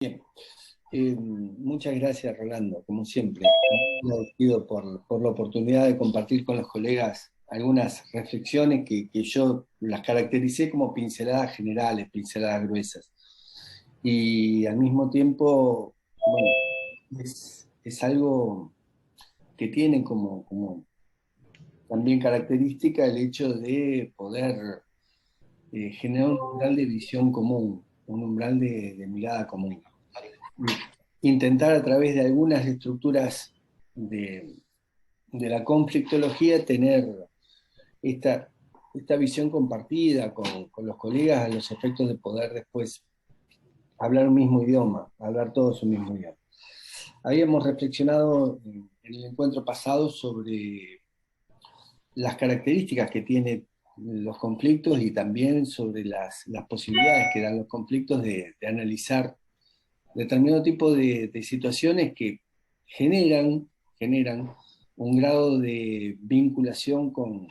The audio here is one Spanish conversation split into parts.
Bien, muchas gracias, Rolando, como siempre. Muy agradecido por la oportunidad de compartir con los colegas algunas reflexiones que yo las caractericé como pinceladas generales, pinceladas gruesas. Y al mismo tiempo, bueno, es algo que tiene como también característica el hecho de poder generar un umbral de visión común, un umbral de mirada común. Intentar a través de algunas estructuras de la conflictología tener esta, esta visión compartida con los colegas a los efectos de poder después hablar un mismo idioma, hablar todos un mismo idioma. Habíamos reflexionado en el encuentro pasado sobre las características que tienen los conflictos y también sobre las posibilidades que dan los conflictos de analizar determinado tipo de situaciones que generan, generan un grado de vinculación con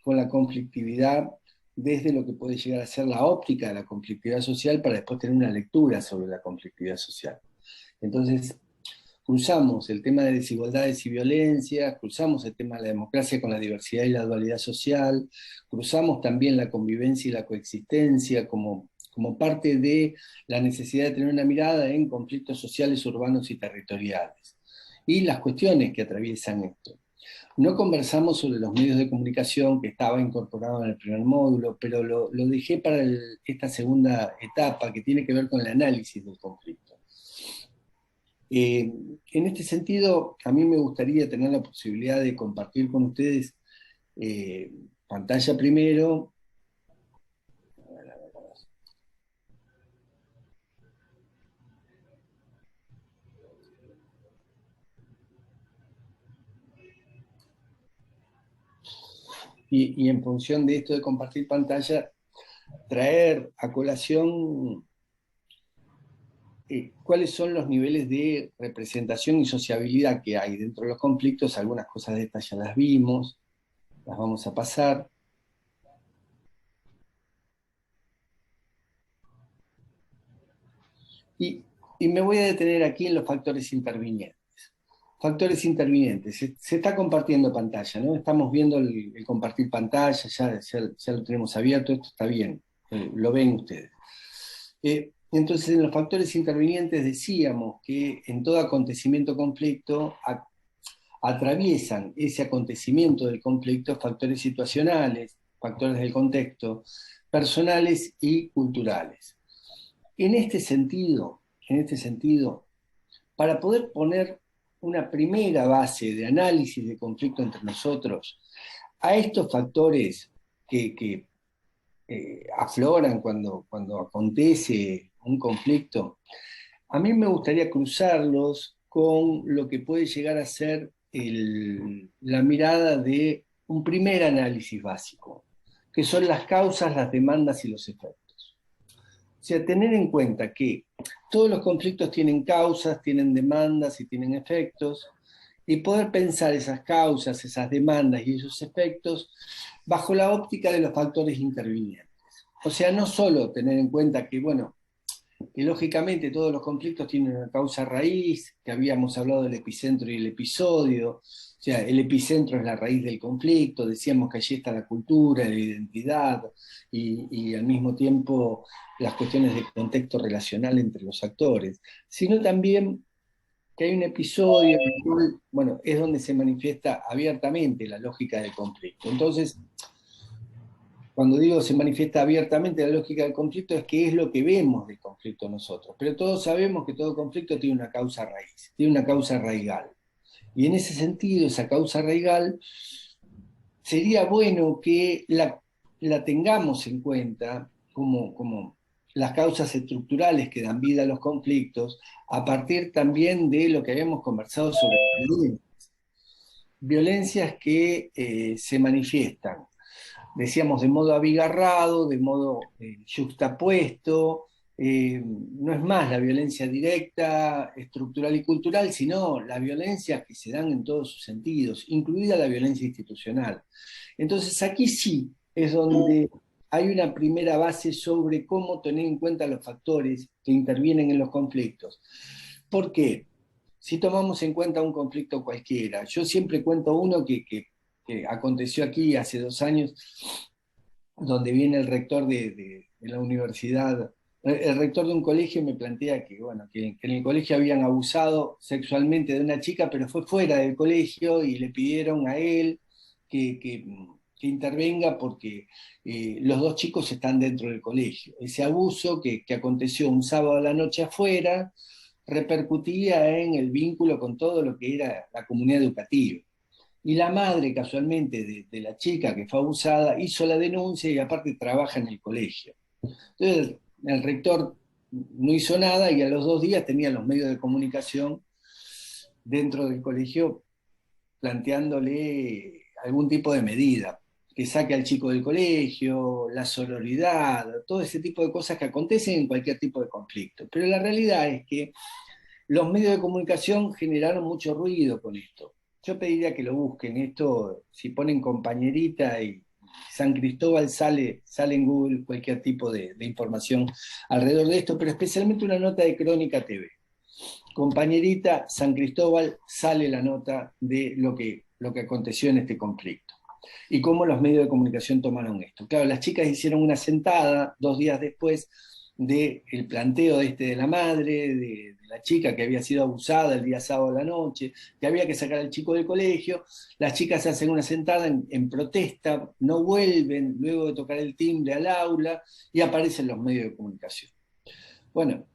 la conflictividad desde lo que puede llegar a ser la óptica de la conflictividad social para después tener una lectura sobre la conflictividad social. Entonces, cruzamos el tema de desigualdades y violencias, cruzamos el tema de la democracia con la diversidad y la dualidad social, cruzamos también la convivencia y la coexistencia como parte de la necesidad de tener una mirada en conflictos sociales, urbanos y territoriales, y las cuestiones que atraviesan esto. No conversamos sobre los medios de comunicación que estaba incorporado en el primer módulo, pero lo dejé para esta segunda etapa que tiene que ver con el análisis del conflicto. En este sentido, a mí me gustaría tener la posibilidad de compartir con ustedes eh, pantalla primero. Y en función de esto de compartir pantalla, traer a colación cuáles son los niveles de representación y sociabilidad que hay dentro de los conflictos. Algunas cosas de estas ya las vimos, las vamos a pasar. Y, y me voy a detener aquí en los factores intervinientes. Factores intervinientes. Se está compartiendo pantalla, ¿no? Estamos viendo el compartir pantalla, ya lo tenemos abierto, esto está bien, lo ven ustedes. Entonces, en los factores intervinientes decíamos que en todo acontecimiento conflicto atraviesan ese acontecimiento del conflicto factores situacionales, factores del contexto, personales y culturales. En este sentido, en este sentido, para poder poner una primera base de análisis de conflicto entre nosotros, a estos factores que afloran cuando acontece un conflicto, a mí me gustaría cruzarlos con lo que puede llegar a ser la mirada de un primer análisis básico, que son las causas, las demandas y los efectos. O sea, tener en cuenta que todos los conflictos tienen causas, tienen demandas y tienen efectos, y poder pensar esas causas, esas demandas y esos efectos bajo la óptica de los factores intervinientes. O sea, no solo tener en cuenta que, bueno, que lógicamente todos los conflictos tienen una causa raíz, que habíamos hablado del epicentro y el episodio, o sea, el epicentro es la raíz del conflicto, decíamos que allí está la cultura, la identidad y al mismo tiempo las cuestiones de contexto relacional entre los actores, sino también que hay un episodio en el cual, bueno, es donde se manifiesta abiertamente la lógica del conflicto. Entonces, cuando digo se manifiesta abiertamente la lógica del conflicto, es que es lo que vemos del conflicto nosotros. Pero todos sabemos que todo conflicto tiene una causa raíz, tiene una causa raigal. Y en ese sentido, esa causa raigal, sería bueno que la tengamos en cuenta como las causas estructurales que dan vida a los conflictos, a partir también de lo que habíamos conversado sobre violencias. Violencias que se manifiestan, decíamos, de modo abigarrado, de modo yuxtapuesto. No es más la violencia directa, estructural y cultural, sino las violencias que se dan en todos sus sentidos, incluida la violencia institucional. Entonces aquí sí es donde hay una primera base sobre cómo tener en cuenta los factores que intervienen en los conflictos. ¿Por qué? Si tomamos en cuenta un conflicto cualquiera, yo siempre cuento uno que aconteció aquí hace 2 años, donde viene el rector de la universidad, el rector de un colegio me plantea que, bueno, que en el colegio habían abusado sexualmente de una chica, pero fue fuera del colegio y le pidieron a él que, que- que intervenga porque los dos chicos están dentro del colegio. Ese abuso que aconteció un sábado a la noche afuera repercutía en el vínculo con todo lo que era la comunidad educativa. Y la madre, casualmente, de la chica que fue abusada, hizo la denuncia y aparte trabaja en el colegio. Entonces, el rector no hizo nada y a los 2 días tenía los medios de comunicación dentro del colegio planteándole algún tipo de medida, que saque al chico del colegio, la sororidad, todo ese tipo de cosas que acontecen en cualquier tipo de conflicto. Pero la realidad es que los medios de comunicación generaron mucho ruido con esto. Yo pediría que lo busquen. Esto, si ponen compañerita y San Cristóbal, sale en Google cualquier tipo de información alrededor de esto, pero especialmente una nota de Crónica TV. Compañerita, San Cristóbal, sale la nota de lo que aconteció en este conflicto y cómo los medios de comunicación tomaron esto. Claro, las chicas hicieron una sentada 2 días después del planteo de la madre, de la chica que había sido abusada el día sábado a la noche, que había que sacar al chico del colegio. Las chicas hacen una sentada en protesta, no vuelven luego de tocar el timbre al aula y aparecen los medios de comunicación. Bueno,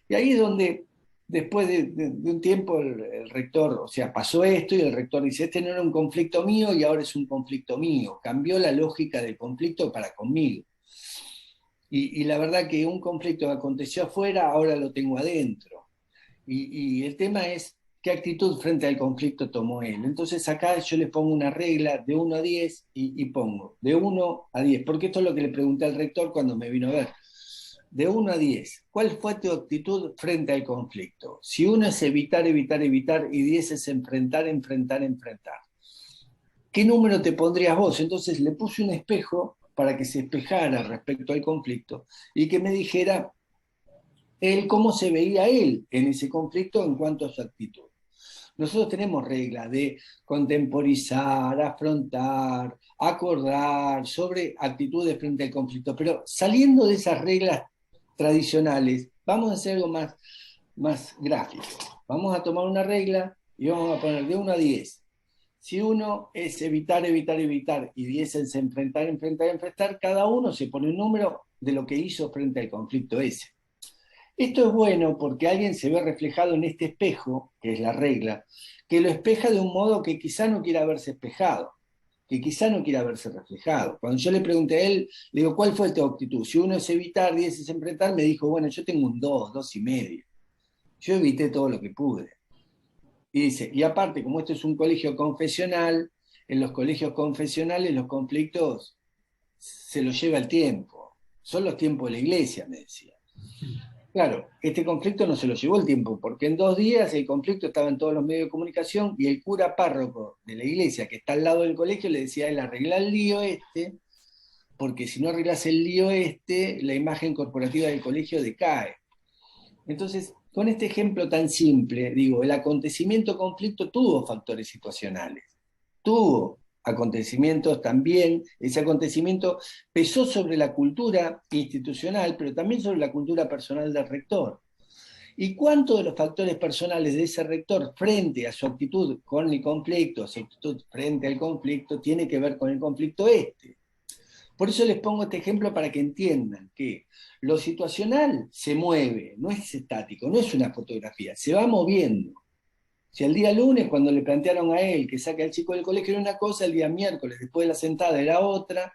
y ahí es donde después de un tiempo el rector, o sea, pasó esto y el rector dice, este no era un conflicto mío y ahora es un conflicto mío. Cambió la lógica del conflicto para conmigo. Y la verdad que un conflicto que aconteció afuera, ahora lo tengo adentro. Y el tema es qué actitud frente al conflicto tomó él. Entonces acá yo le pongo una regla de 1 a 10 y pongo de 1 a 10, porque esto es lo que le pregunté al rector cuando me vino a ver. De 1 a 10, ¿cuál fue tu actitud frente al conflicto? Si 1 es evitar, evitar, evitar y 10 es enfrentar, enfrentar, enfrentar. ¿Qué número te pondrías vos? Entonces le puse un espejo para que se espejara respecto al conflicto y que me dijera él cómo se veía él en ese conflicto en cuanto a su actitud. Nosotros tenemos reglas de contemporizar, afrontar, acordar sobre actitudes frente al conflicto, pero saliendo de esas reglas tradicionales, vamos a hacer algo más gráfico. Vamos a tomar una regla y vamos a poner de 1 a 10. Si 1 es evitar, evitar, evitar y 10 es enfrentar, enfrentar, enfrentar, cada uno se pone un número de lo que hizo frente al conflicto ese. Esto es bueno porque alguien se ve reflejado en este espejo, que es la regla, que lo espeja de un modo que quizá no quiera verse espejado, que quizá no quiera verse reflejado. Cuando yo le pregunté a él, le digo, ¿cuál fue tu actitud? Si 1 es evitar, 10 es enfrentar, me dijo, bueno, yo tengo un 2, 2,5. Yo evité todo lo que pude. Y dice, y aparte, como esto es un colegio confesional, en los colegios confesionales los conflictos se los lleva el tiempo. Son los tiempos de la iglesia, me decía. Claro, este conflicto no se lo llevó el tiempo, porque en 2 días el conflicto estaba en todos los medios de comunicación y el cura párroco de la iglesia, que está al lado del colegio, le decía a él, arregla el lío este, porque si no arreglas el lío este, la imagen corporativa del colegio decae. Entonces, con este ejemplo tan simple, digo, el acontecimiento conflicto tuvo factores situacionales, tuvo acontecimientos también, ese acontecimiento pesó sobre la cultura institucional, pero también sobre la cultura personal del rector. ¿Y cuántos de los factores personales de ese rector frente a su actitud con el conflicto, su actitud frente al conflicto, tiene que ver con el conflicto este? Por eso les pongo este ejemplo para que entiendan que lo situacional se mueve, no es estático, no es una fotografía, se va moviendo. Si el día lunes, cuando le plantearon a él que saque al chico del colegio era una cosa, el día miércoles, después de la sentada, era otra,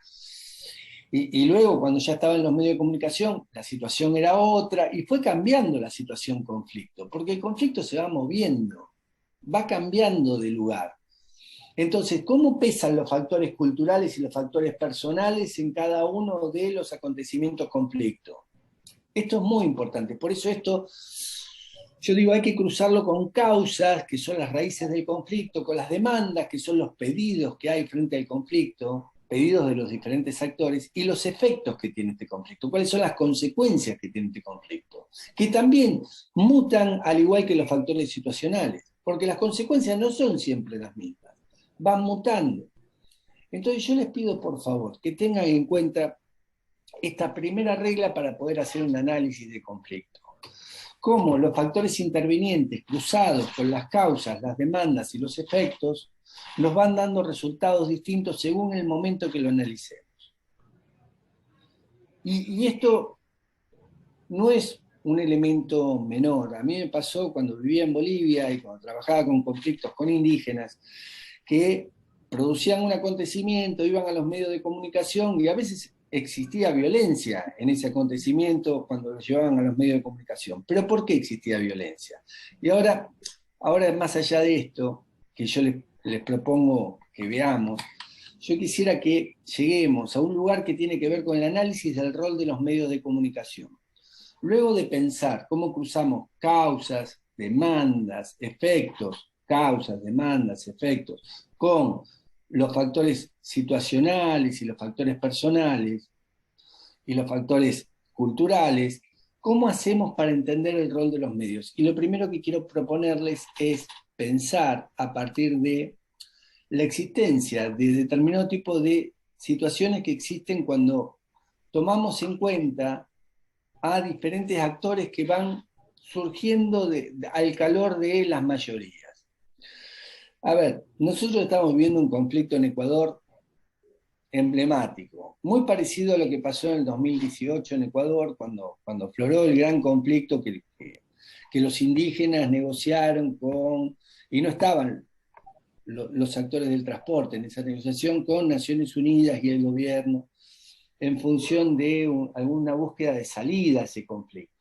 y luego cuando ya estaba en los medios de comunicación, la situación era otra, y fue cambiando la situación conflicto, porque el conflicto se va moviendo, va cambiando de lugar. Entonces, ¿cómo pesan los factores culturales y los factores personales en cada uno de los acontecimientos conflictos? Esto es muy importante, por eso esto, yo digo, hay que cruzarlo con causas, que son las raíces del conflicto, con las demandas, que son los pedidos que hay frente al conflicto, pedidos de los diferentes actores y los efectos que tiene este conflicto, cuáles son las consecuencias que tiene este conflicto, que también mutan al igual que los factores situacionales, porque las consecuencias no son siempre las mismas, van mutando. Entonces yo les pido por favor que tengan en cuenta esta primera regla para poder hacer un análisis de conflicto. Cómo los factores intervinientes cruzados con las causas, las demandas y los efectos nos van dando resultados distintos según el momento que lo analicemos. Y esto no es un elemento menor. A mí me pasó cuando vivía en Bolivia y cuando trabajaba con conflictos con indígenas, que producían un acontecimiento, iban a los medios de comunicación y a veces existía violencia en ese acontecimiento cuando lo llevaban a los medios de comunicación. ¿Pero por qué existía violencia? Y ahora más allá de esto, que yo les propongo que veamos, yo quisiera que lleguemos a un lugar que tiene que ver con el análisis del rol de los medios de comunicación. Luego de pensar cómo cruzamos causas, demandas, efectos, causas, demandas, efectos, con los factores situacionales y los factores personales y los factores culturales, ¿cómo hacemos para entender el rol de los medios? Y lo primero que quiero proponerles es pensar a partir de la existencia de determinado tipo de situaciones que existen cuando tomamos en cuenta a diferentes actores que van surgiendo al calor de las mayorías. A ver, nosotros estamos viendo un conflicto en Ecuador emblemático, muy parecido a lo que pasó en el 2018 en Ecuador, cuando afloró el gran conflicto que los indígenas negociaron con, y no estaban los actores del transporte en esa negociación con Naciones Unidas y el gobierno en función de alguna búsqueda de salida a ese conflicto.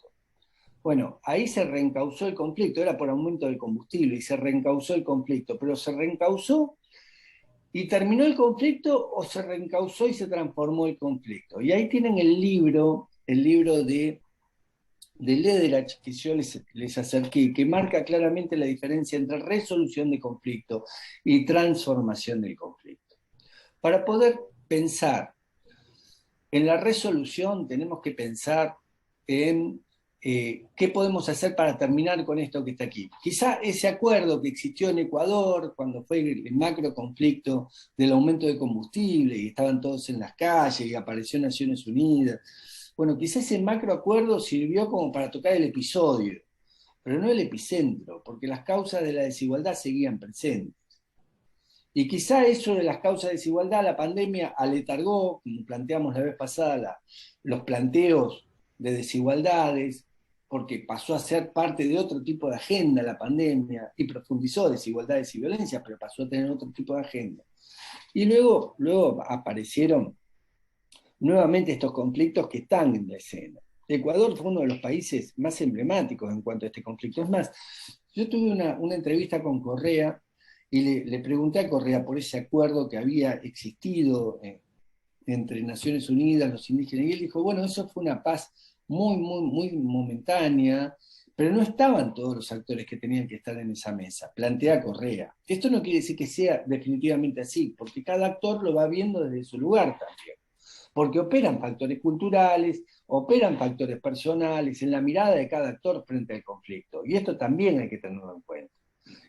Bueno, ahí se reencausó el conflicto, era por aumento del combustible, y se reencausó el conflicto, pero se reencausó y terminó el conflicto o se reencausó y se transformó el conflicto. Y ahí tienen el libro de Lederach que yo les acerqué, que marca claramente la diferencia entre resolución de conflicto y transformación del conflicto. Para poder pensar en la resolución tenemos que pensar en qué podemos hacer para terminar con esto que está aquí. Quizá ese acuerdo que existió en Ecuador cuando fue el macro conflicto del aumento de combustible y estaban todos en las calles y apareció Naciones Unidas. Bueno, quizá ese macro acuerdo sirvió como para tocar el episodio, pero no el epicentro, porque las causas de la desigualdad seguían presentes. Y quizá eso de las causas de desigualdad, la pandemia aletargó, como planteamos la vez pasada, los planteos de desigualdades, porque pasó a ser parte de otro tipo de agenda la pandemia y profundizó desigualdades y violencias, pero pasó a tener otro tipo de agenda. Y luego aparecieron nuevamente estos conflictos que están en la escena. Ecuador fue uno de los países más emblemáticos en cuanto a este conflicto. Es más, yo tuve una entrevista con Correa y le pregunté a Correa por ese acuerdo que había existido entre Naciones Unidas, los indígenas, y él dijo, bueno, eso fue una paz muy momentánea, pero no estaban todos los actores que tenían que estar en esa mesa, plantea Correa. Esto no quiere decir que sea definitivamente así, porque cada actor lo va viendo desde su lugar también, porque operan factores culturales, operan factores personales en la mirada de cada actor frente al conflicto, y esto también hay que tenerlo en cuenta.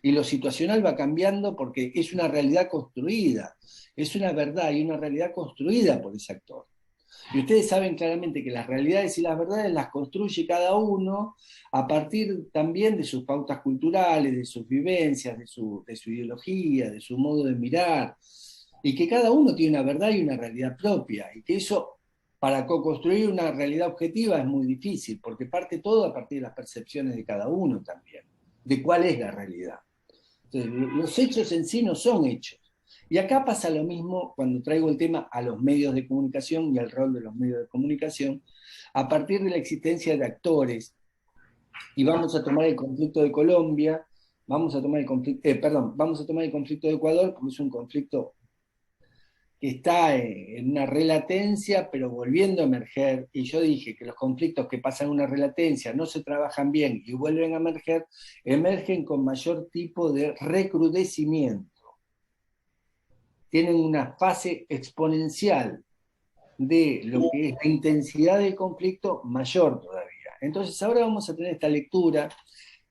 Y lo situacional va cambiando porque es una realidad construida, es una verdad y una realidad construida por ese actor. Y ustedes saben claramente que las realidades y las verdades las construye cada uno a partir también de sus pautas culturales, de sus vivencias, de su ideología, de su modo de mirar, y que cada uno tiene una verdad y una realidad propia, y que eso, para co-construir una realidad objetiva es muy difícil, porque parte todo a partir de las percepciones de cada uno también, de cuál es la realidad. Entonces, los hechos en sí no son hechos. Y acá pasa lo mismo cuando traigo el tema a los medios de comunicación y al rol de los medios de comunicación, a partir de la existencia de actores. Y vamos a tomar el conflicto de Colombia, vamos a tomar vamos a tomar el conflicto de Ecuador, porque es un conflicto que está en una relatencia, pero volviendo a emerger, y yo dije que los conflictos que pasan en una relatencia no se trabajan bien y vuelven a emerger, emergen con mayor tipo de recrudecimiento. tienen una fase exponencial de lo que es la intensidad del conflicto mayor todavía. Entonces ahora vamos a tener esta lectura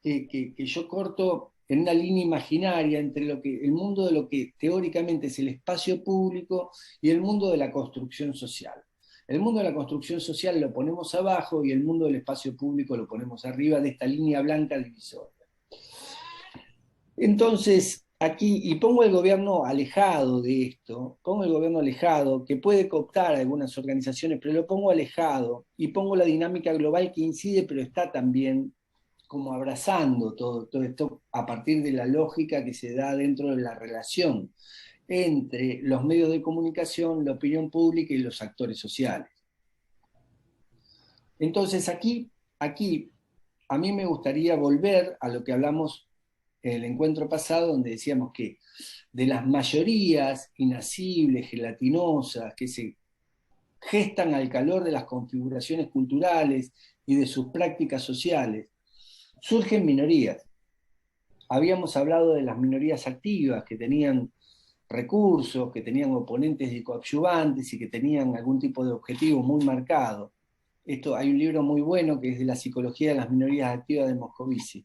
que yo corto en una línea imaginaria entre el mundo de lo que teóricamente es el espacio público y el mundo de la construcción social. El mundo de la construcción social lo ponemos abajo y el mundo del espacio público lo ponemos arriba de esta línea blanca divisoria. Entonces, aquí, y pongo el gobierno alejado de esto, pongo el gobierno alejado, que puede cooptar a algunas organizaciones, pero lo pongo alejado, y pongo la dinámica global que incide, pero está también como abrazando todo esto a partir de la lógica que se da dentro de la relación entre los medios de comunicación, la opinión pública y los actores sociales. Entonces aquí a mí me gustaría volver a lo que hablamos en el encuentro pasado, donde decíamos que de las mayorías inasibles, gelatinosas, que se gestan al calor de las configuraciones culturales y de sus prácticas sociales, surgen minorías. Habíamos hablado de las minorías activas que tenían recursos, que tenían oponentes y coadyuvantes y que tenían algún tipo de objetivo muy marcado. Hay un libro muy bueno que es de la psicología de las minorías activas de Moscovici.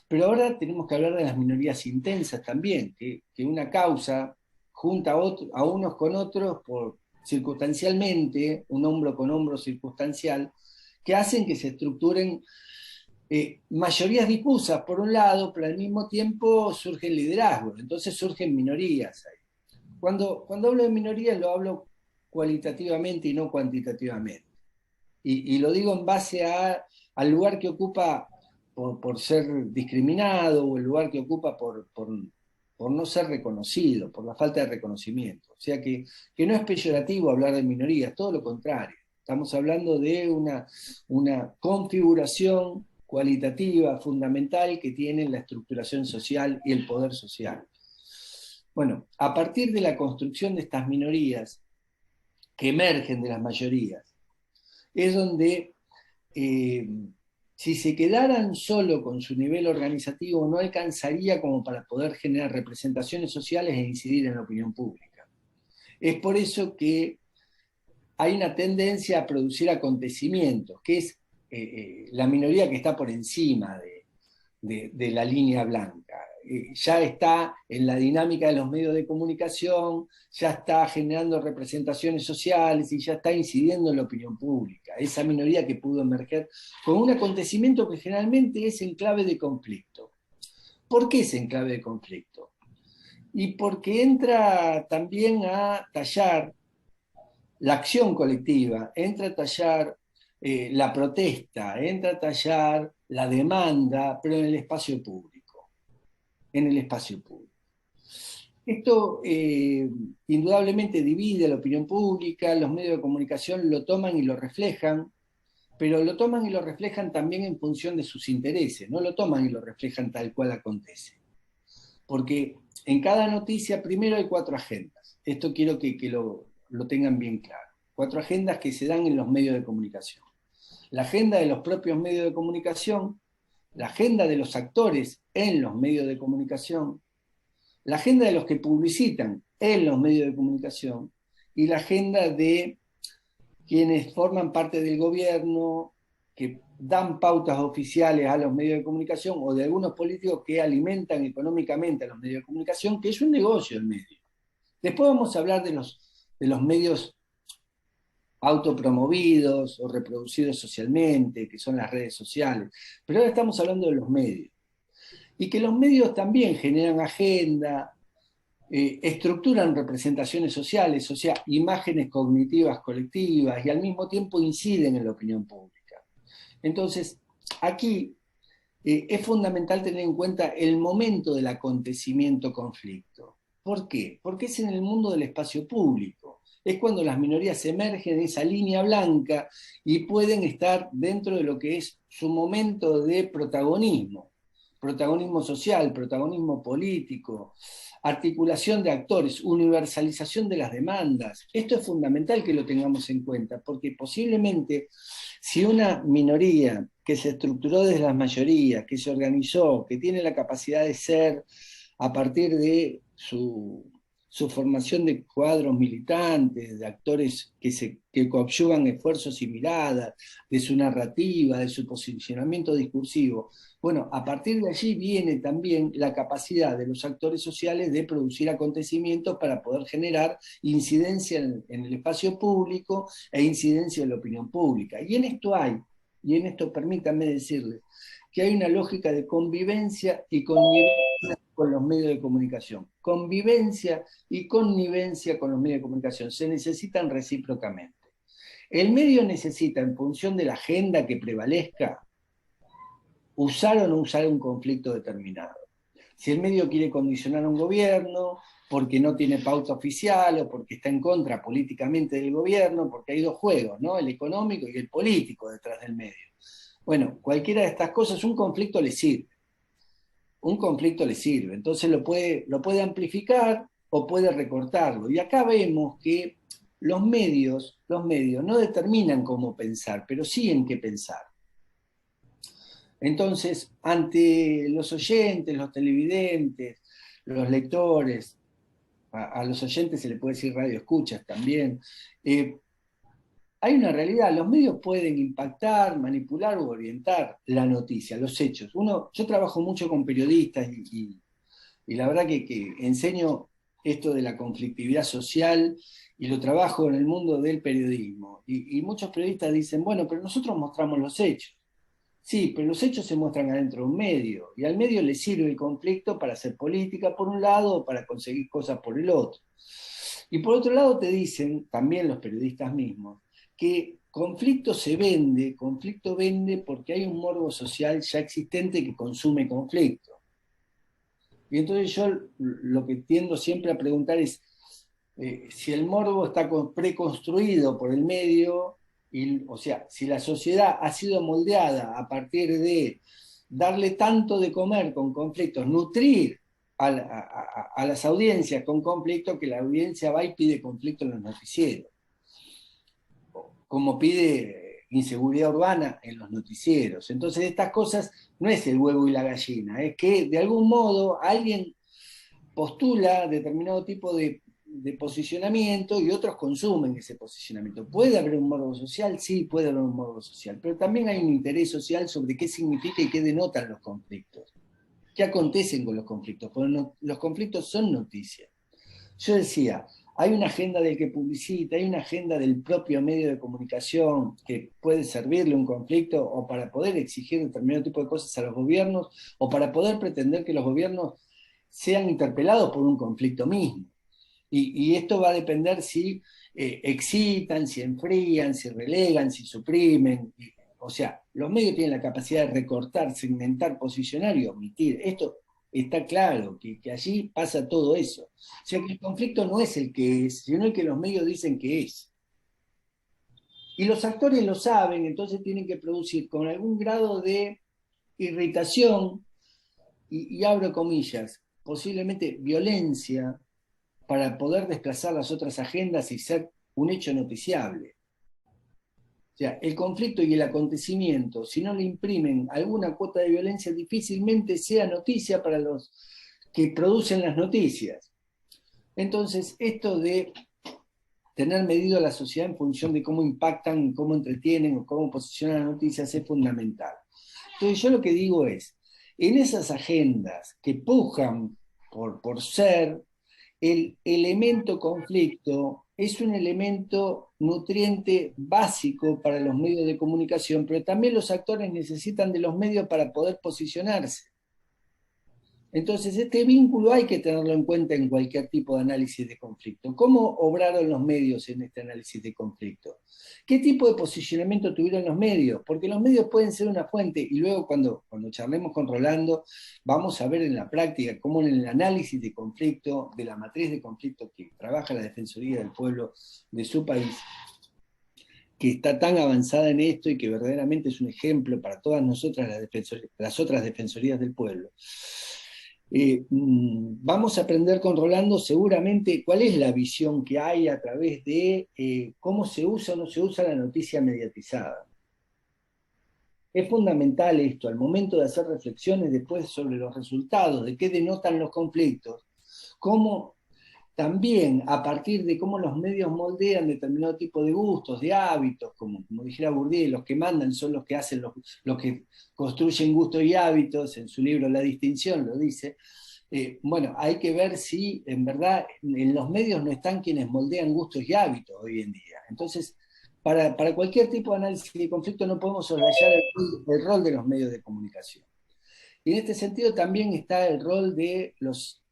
Pero ahora tenemos que hablar de las minorías intensas también, que una causa junta a unos con otros circunstancialmente, un hombro con hombro circunstancial, que hacen que se estructuren mayorías difusas por un lado, pero al mismo tiempo surgen liderazgos, entonces surgen minorías ahí. Cuando hablo de minorías lo hablo cualitativamente y no cuantitativamente. Y lo digo en base al lugar que ocupa por ser discriminado o el lugar que ocupa por no ser reconocido, por la falta de reconocimiento. O sea que no es peyorativo hablar de minorías, todo lo contrario. Estamos hablando de una configuración cualitativa fundamental que tiene la estructuración social y el poder social. Bueno, a partir de la construcción de estas minorías que emergen de las mayorías, es donde si se quedaran solo con su nivel organizativo no alcanzaría como para poder generar representaciones sociales e incidir en la opinión pública. Es por eso que hay una tendencia a producir acontecimientos, que es la minoría que está por encima de la línea blanca. Ya está en la dinámica de los medios de comunicación, ya está generando representaciones sociales y ya está incidiendo en la opinión pública. Esa minoría que pudo emerger con un acontecimiento que generalmente es en clave de conflicto. ¿Por qué es en clave de conflicto? Y porque entra también a tallar la acción colectiva, entra a tallar la protesta, entra a tallar la demanda, pero en el espacio público. En el espacio público. Esto indudablemente divide a la opinión pública, los medios de comunicación lo toman y lo reflejan, pero lo toman y lo reflejan también en función de sus intereses, no lo toman y lo reflejan tal cual acontece. Porque en cada noticia primero hay 4 agendas. Esto quiero que lo tengan bien claro. 4 agendas que se dan en los medios de comunicación. La agenda de los propios medios de comunicación, la agenda de los actores en los medios de comunicación, la agenda de los que publicitan en los medios de comunicación y la agenda de quienes forman parte del gobierno, que dan pautas oficiales a los medios de comunicación o de algunos políticos que alimentan económicamente a los medios de comunicación, que es un negocio el medio. Después vamos a hablar de los medios autopromovidos o reproducidos socialmente, que son las redes sociales, pero ahora estamos hablando de los medios. Y que los medios también generan agenda, estructuran representaciones sociales, o sea, imágenes cognitivas colectivas, y al mismo tiempo inciden en la opinión pública. Entonces, aquí es fundamental tener en cuenta el momento del acontecimiento conflicto. ¿Por qué? Porque es en el mundo del espacio público. Es cuando las minorías emergen en esa línea blanca y pueden estar dentro de lo que es su momento de protagonismo. Protagonismo social, protagonismo político, articulación de actores, universalización de las demandas. Esto es fundamental que lo tengamos en cuenta, porque posiblemente si una minoría que se estructuró desde las mayorías, que se organizó, que tiene la capacidad de ser a partir de su su formación de cuadros militantes, de actores que coadyuvan esfuerzos y miradas, de su narrativa, de su posicionamiento discursivo. Bueno, a partir de allí viene también la capacidad de los actores sociales de producir acontecimientos para poder generar incidencia en el espacio público e incidencia en la opinión pública. Y en esto permítanme decirles, que hay una lógica de convivencia y connivencia con los medios de comunicación. Convivencia y connivencia con los medios de comunicación se necesitan recíprocamente. El medio necesita, en función de la agenda que prevalezca, usar o no usar un conflicto determinado. Si el medio quiere condicionar a un gobierno porque no tiene pauta oficial o porque está en contra políticamente del gobierno, porque hay dos juegos, ¿no? El económico y el político detrás del medio. Bueno, cualquiera de estas cosas, un conflicto le sirve. Un conflicto le sirve. Entonces lo puede amplificar o puede recortarlo. Y acá vemos que los medios no determinan cómo pensar, pero sí en qué pensar. Entonces, ante los oyentes, los televidentes, los lectores, a los oyentes se le puede decir radio escuchas también, hay una realidad, los medios pueden impactar, manipular o orientar la noticia, los hechos. Yo trabajo mucho con periodistas y la verdad que enseño esto de la conflictividad social y lo trabajo en el mundo del periodismo. Y muchos periodistas dicen, bueno, pero nosotros mostramos los hechos. Sí, pero los hechos se muestran adentro de un medio, y al medio le sirve el conflicto para hacer política por un lado o para conseguir cosas por el otro. Y por otro lado te dicen, también los periodistas mismos, que conflicto vende porque hay un morbo social ya existente que consume conflicto. Y entonces yo lo que tiendo siempre a preguntar es, si el morbo está preconstruido por el medio, o sea, si la sociedad ha sido moldeada a partir de darle tanto de comer con conflictos, nutrir a las audiencias con conflictos, que la audiencia va y pide conflicto en los noticieros, como pide inseguridad urbana en los noticieros. Entonces estas cosas no es el huevo y la gallina, es que de algún modo alguien postula determinado tipo de posicionamiento y otros consumen ese posicionamiento. ¿Puede haber un morbo social? Sí, puede haber un morbo social, pero también hay un interés social sobre qué significa y qué denotan los conflictos. ¿Qué acontecen con los conflictos? Porque los conflictos son noticias. Yo decía, hay una agenda del que publicita, hay una agenda del propio medio de comunicación que puede servirle un conflicto o para poder exigir determinado tipo de cosas a los gobiernos o para poder pretender que los gobiernos sean interpelados por un conflicto mismo. Y esto va a depender si excitan, si enfrían, si relegan, si suprimen. O sea, los medios tienen la capacidad de recortar, segmentar, posicionar y omitir. Esto está claro, que allí pasa todo eso. O sea que el conflicto no es el que es, sino el que los medios dicen que es. Y los actores lo saben, entonces tienen que producir con algún grado de irritación, y abro comillas, posiblemente violencia, para poder desplazar las otras agendas y ser un hecho noticiable. O sea, el conflicto y el acontecimiento, si no le imprimen alguna cuota de violencia, difícilmente sea noticia para los que producen las noticias. Entonces, esto de tener medido a la sociedad en función de cómo impactan, cómo entretienen o cómo posicionan las noticias es fundamental. Entonces, yo lo que digo es, en esas agendas que pujan por ser, el elemento conflicto es un elemento nutriente básico para los medios de comunicación, pero también los actores necesitan de los medios para poder posicionarse. Entonces, este vínculo hay que tenerlo en cuenta en cualquier tipo de análisis de conflicto. ¿Cómo obraron los medios en este análisis de conflicto? ¿Qué tipo de posicionamiento tuvieron los medios? Porque los medios pueden ser una fuente, y luego cuando charlemos con Rolando, vamos a ver en la práctica cómo en el análisis de conflicto, de la matriz de conflicto que trabaja la Defensoría del Pueblo de su país, que está tan avanzada en esto y que verdaderamente es un ejemplo para todas nosotras las otras defensorías del pueblo. Vamos a aprender con Rolando seguramente cuál es la visión que hay a través de cómo se usa o no se usa la noticia mediatizada. Es fundamental esto, al momento de hacer reflexiones después sobre los resultados, de qué denotan los conflictos, cómo también a partir de cómo los medios moldean determinado tipo de gustos, de hábitos, como dijera Bourdieu, los que mandan son los que hacen, los que construyen gustos y hábitos, en su libro La distinción lo dice. Bueno, hay que ver si en verdad en los medios no están quienes moldean gustos y hábitos hoy en día. Entonces, para cualquier tipo de análisis de conflicto no podemos soslayar el rol de los medios de comunicación. Y en este sentido también está el rol de los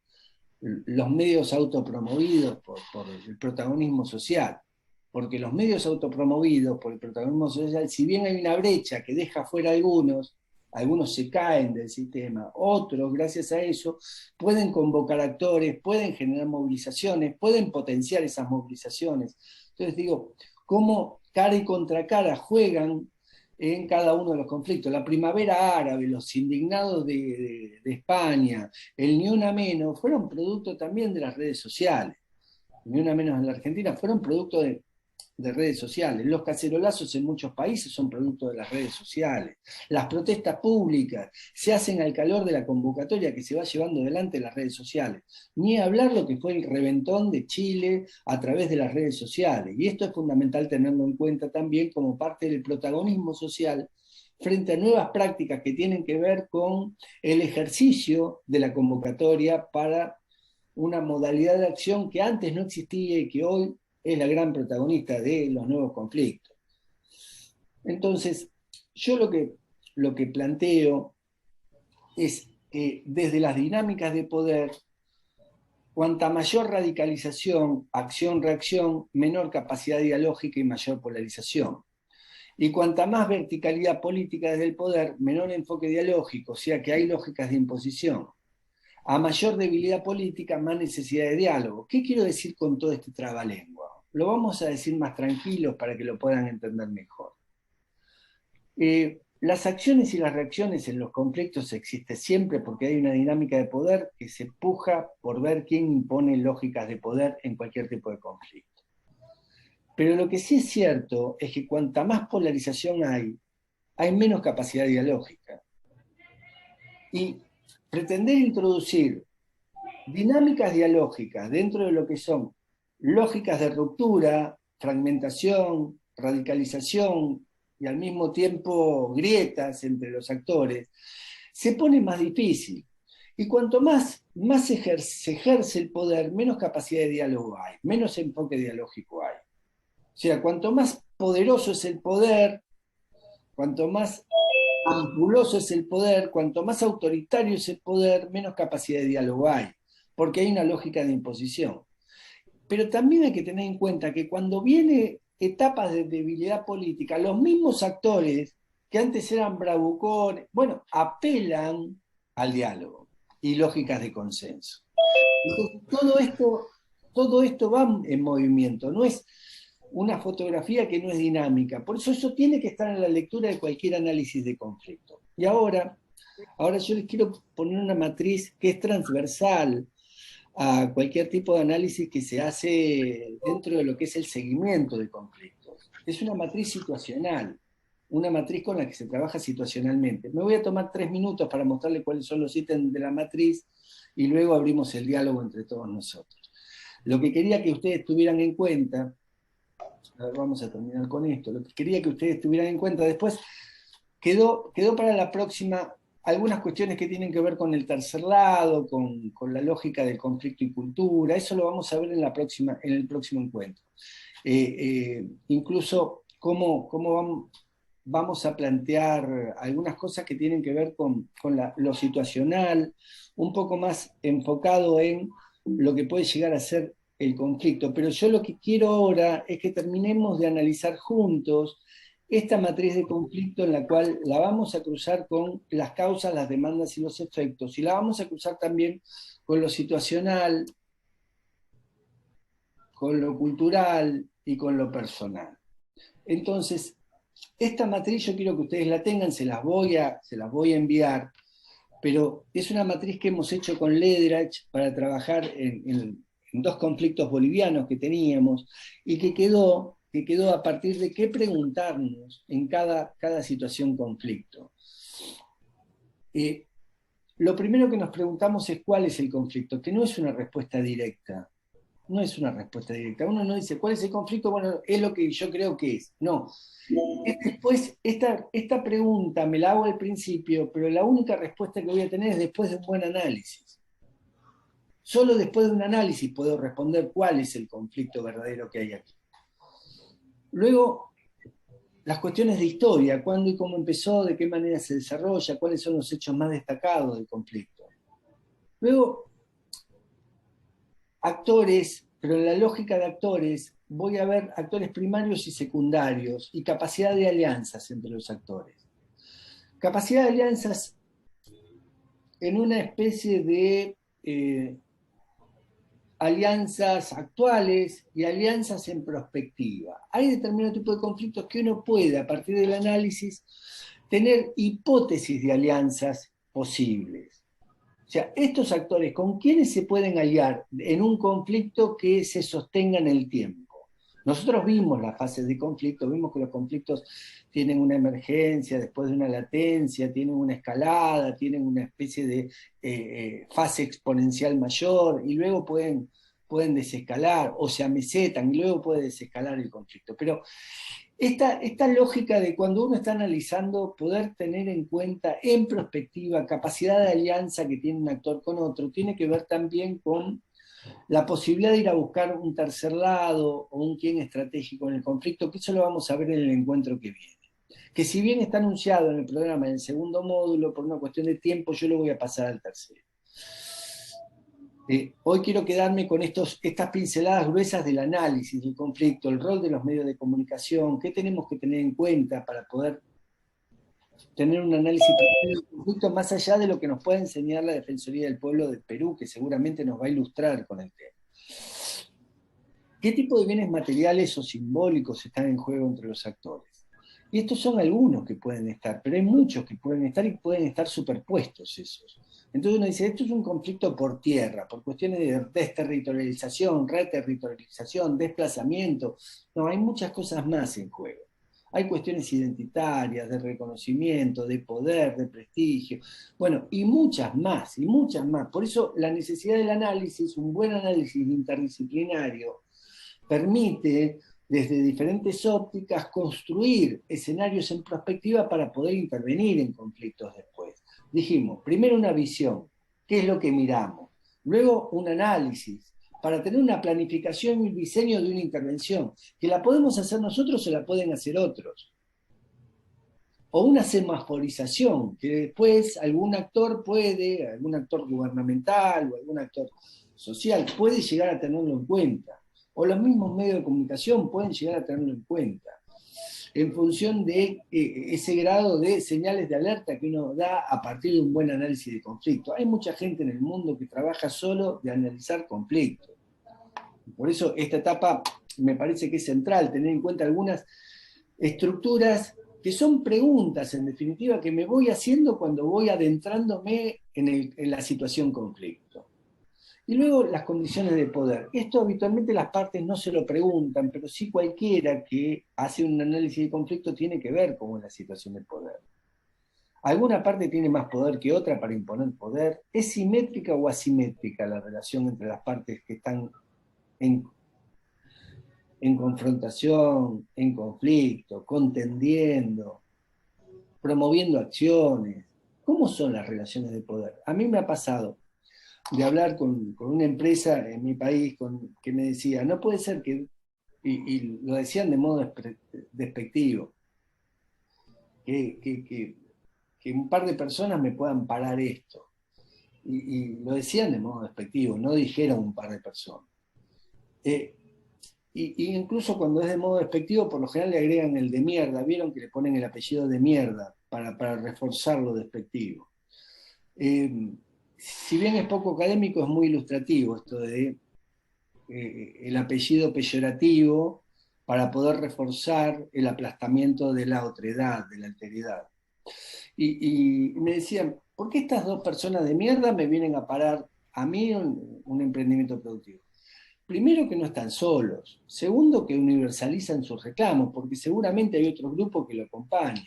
medios autopromovidos por el protagonismo social. Porque los medios autopromovidos por el protagonismo social, si bien hay una brecha que deja fuera a algunos se caen del sistema, otros, gracias a eso, pueden convocar actores, pueden generar movilizaciones, pueden potenciar esas movilizaciones. Entonces digo, cómo cara y contra cara juegan en cada uno de los conflictos. La primavera árabe, los indignados de España, el Ni Una Menos, fueron producto también de las redes sociales. Ni Una Menos en la Argentina fueron producto de redes sociales. Los cacerolazos en muchos países son producto de las redes sociales. Las protestas públicas se hacen al calor de la convocatoria que se va llevando adelante en las redes sociales. Ni hablar lo que fue el reventón de Chile a través de las redes sociales. Y esto es fundamental tenerlo en cuenta también como parte del protagonismo social frente a nuevas prácticas que tienen que ver con el ejercicio de la convocatoria para una modalidad de acción que antes no existía y que hoy es la gran protagonista de los nuevos conflictos. Entonces, yo lo que planteo es, desde las dinámicas de poder, cuanta mayor radicalización, acción-reacción, menor capacidad dialógica y mayor polarización. Y cuanta más verticalidad política desde el poder, menor enfoque dialógico, o sea que hay lógicas de imposición. A mayor debilidad política, más necesidad de diálogo. ¿Qué quiero decir con todo este trabalengua? Lo vamos a decir más tranquilos para que lo puedan entender mejor. Las acciones y las reacciones en los conflictos existen siempre porque hay una dinámica de poder que se puja por ver quién impone lógicas de poder en cualquier tipo de conflicto. Pero lo que sí es cierto es que cuanta más polarización hay menos capacidad dialógica. Y pretender introducir dinámicas dialógicas dentro de lo que son lógicas de ruptura, fragmentación, radicalización y al mismo tiempo grietas entre los actores, se pone más difícil. Y cuanto más se ejerce el poder, menos capacidad de diálogo hay, menos enfoque dialógico hay. O sea, cuanto más poderoso es el poder, cuanto más ampuloso es el poder, cuanto más autoritario es el poder, menos capacidad de diálogo hay, porque hay una lógica de imposición. Pero también hay que tener en cuenta que cuando viene etapas de debilidad política, los mismos actores que antes eran bravucones, bueno, apelan al diálogo y lógicas de consenso. Entonces, todo esto va en movimiento, no es una fotografía que no es dinámica. Por eso tiene que estar en la lectura de cualquier análisis de conflicto. Y ahora yo les quiero poner una matriz que es transversal a cualquier tipo de análisis que se hace dentro de lo que es el seguimiento de conflictos. Es una matriz situacional, una matriz con la que se trabaja situacionalmente. Me voy a tomar 3 minutos para mostrarles cuáles son los ítems de la matriz y luego abrimos el diálogo entre todos nosotros. Lo que quería que ustedes tuvieran en cuenta, a ver, vamos a terminar con esto, lo que quería que ustedes tuvieran en cuenta después, quedó para la próxima algunas cuestiones que tienen que ver con el tercer lado, con la lógica del conflicto y cultura, eso lo vamos a ver en el próximo encuentro. Incluso cómo vamos a plantear algunas cosas que tienen que ver con lo situacional, un poco más enfocado en lo que puede llegar a ser el conflicto. Pero yo lo que quiero ahora es que terminemos de analizar juntos esta matriz de conflicto en la cual la vamos a cruzar con las causas, las demandas y los efectos, y la vamos a cruzar también con lo situacional, con lo cultural y con lo personal. Entonces, esta matriz yo quiero que ustedes la tengan, se las voy a enviar, pero es una matriz que hemos hecho con Ledrach para trabajar en dos conflictos bolivianos que teníamos y que quedó a partir de qué preguntarnos en cada situación conflicto. Lo primero que nos preguntamos es cuál es el conflicto, que no es una respuesta directa. No es una respuesta directa. Uno no dice, ¿cuál es el conflicto? Bueno, es lo que yo creo que es. No. Es después, esta pregunta me la hago al principio, pero la única respuesta que voy a tener es después de un buen análisis. Solo después de un análisis puedo responder cuál es el conflicto verdadero que hay aquí. Luego, las cuestiones de historia, cuándo y cómo empezó, de qué manera se desarrolla, cuáles son los hechos más destacados del conflicto. Luego, actores, pero en la lógica de actores voy a ver actores primarios y secundarios y capacidad de alianzas entre los actores. Capacidad de alianzas en una especie de alianzas actuales y alianzas en prospectiva. Hay determinado tipo de conflictos que uno puede, a partir del análisis, tener hipótesis de alianzas posibles. O sea, estos actores, ¿con quiénes se pueden aliar en un conflicto que se sostenga en el tiempo? Nosotros vimos las fases de conflicto, vimos que los conflictos tienen una emergencia, después de una latencia, tienen una escalada, tienen una especie de fase exponencial mayor y luego pueden desescalar o se amesetan y luego puede desescalar el conflicto. Pero esta lógica de cuando uno está analizando, poder tener en cuenta en perspectiva capacidad de alianza que tiene un actor con otro, tiene que ver también con la posibilidad de ir a buscar un tercer lado o un quién estratégico en el conflicto, que eso lo vamos a ver en el encuentro que viene. Que si bien está anunciado en el programa en el segundo módulo, por una cuestión de tiempo, yo lo voy a pasar al tercero. Hoy quiero quedarme con estas pinceladas gruesas del análisis del conflicto, el rol de los medios de comunicación, qué tenemos que tener en cuenta para poder tener un análisis del conflicto más allá de lo que nos puede enseñar la Defensoría del Pueblo de Perú, que seguramente nos va a ilustrar con el tema. ¿Qué tipo de bienes materiales o simbólicos están en juego entre los actores? Y estos son algunos que pueden estar, pero hay muchos que pueden estar y pueden estar superpuestos esos. Entonces uno dice, esto es un conflicto por tierra, por cuestiones de desterritorialización, reterritorialización, desplazamiento. No, hay muchas cosas más en juego. Hay cuestiones identitarias, de reconocimiento, de poder, de prestigio, bueno, y muchas más, y muchas más. Por eso la necesidad del análisis, un buen análisis interdisciplinario, permite desde diferentes ópticas construir escenarios en perspectiva para poder intervenir en conflictos después. Dijimos, primero una visión, qué es lo que miramos, luego un análisis, para tener una planificación y un diseño de una intervención, que la podemos hacer nosotros o la pueden hacer otros. O una semaforización, que después algún actor puede, algún actor gubernamental o algún actor social puede llegar a tenerlo en cuenta. O los mismos medios de comunicación pueden llegar a tenerlo en cuenta, en función de ese grado de señales de alerta que uno da a partir de un buen análisis de conflicto. Hay mucha gente en el mundo que trabaja solo de analizar conflictos. Por eso esta etapa me parece que es central, tener en cuenta algunas estructuras que son preguntas, en definitiva, que me voy haciendo cuando voy adentrándome en la situación conflicto. Y luego las condiciones de poder. Esto habitualmente las partes no se lo preguntan, pero sí cualquiera que hace un análisis de conflicto tiene que ver cómo es la situación de poder. ¿Alguna parte tiene más poder que otra para imponer poder? ¿Es simétrica o asimétrica la relación entre las partes que están en, en confrontación, en conflicto, contendiendo, promoviendo acciones? ¿Cómo son las relaciones de poder? A mí me ha pasado de hablar con una empresa en mi país que me decía, no puede ser que, y lo decían de modo despectivo, que un par de personas me puedan parar esto. Y lo decían de modo despectivo, no dijeron un par de personas. Eh, y incluso cuando es de modo despectivo, por lo general le agregan el de mierda. Vieron que le ponen el apellido de mierda para reforzar lo despectivo. Si bien es poco académico, es muy ilustrativo esto de el apellido peyorativo para poder reforzar el aplastamiento de la otredad, de la alteridad. Y me decían, ¿por qué estas dos personas de mierda me vienen a parar a mí un emprendimiento productivo? Primero, que no están solos. Segundo, que universalizan sus reclamos, porque seguramente hay otros grupos que lo acompañan.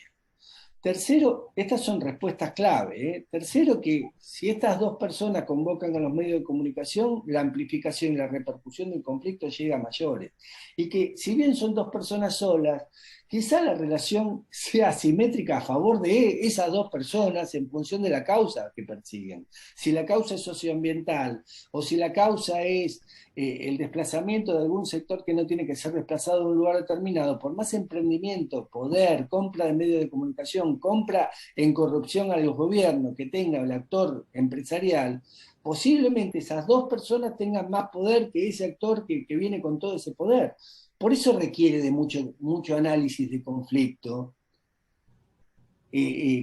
Tercero, estas son respuestas clave, ¿eh? Tercero, que si estas dos personas convocan a los medios de comunicación, la amplificación y la repercusión del conflicto llega a mayores. Y que si bien son dos personas solas, quizá la relación sea asimétrica a favor de esas dos personas en función de la causa que persiguen. Si la causa es socioambiental o si la causa es el desplazamiento de algún sector que no tiene que ser desplazado de un lugar determinado, por más emprendimiento, poder, compra de medios de comunicación, compra en corrupción a los gobiernos que tenga el actor empresarial, posiblemente esas dos personas tengan más poder que ese actor que viene con todo ese poder. Por eso requiere de mucho análisis de conflicto,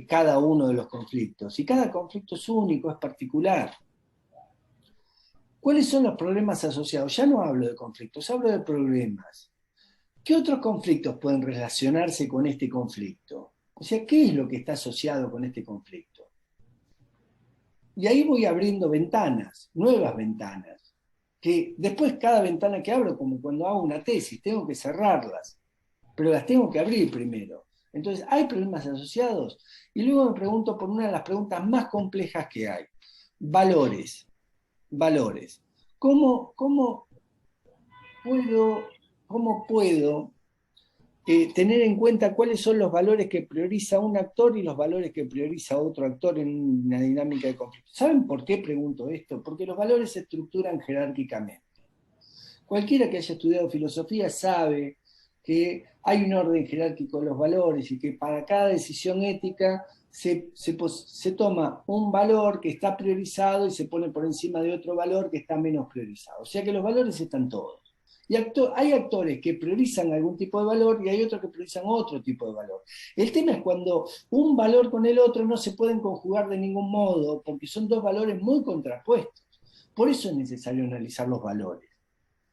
cada uno de los conflictos. Y cada conflicto es único, es particular. ¿Cuáles son los problemas asociados? Ya no hablo de conflictos, hablo de problemas. ¿Qué otros conflictos pueden relacionarse con este conflicto? O sea, ¿qué es lo que está asociado con este conflicto? Y ahí voy abriendo ventanas, nuevas ventanas, que después cada ventana que abro, como cuando hago una tesis, tengo que cerrarlas, pero las tengo que abrir primero. Entonces, ¿hay problemas asociados? Y luego me pregunto por una de las preguntas más complejas que hay. Valores. Valores. ¿Cómo puedo, cómo puedo tener en cuenta cuáles son los valores que prioriza un actor y los valores que prioriza otro actor en una dinámica de conflicto? ¿Saben por qué pregunto esto? Porque los valores se estructuran jerárquicamente. Cualquiera que haya estudiado filosofía sabe que hay un orden jerárquico de los valores y que para cada decisión ética se toma un valor que está priorizado y se pone por encima de otro valor que está menos priorizado. O sea que los valores están todos. Y hay actores que priorizan algún tipo de valor y hay otros que priorizan otro tipo de valor. El tema es cuando un valor con el otro no se pueden conjugar de ningún modo, porque son dos valores muy contrapuestos. Por eso es necesario analizar los valores.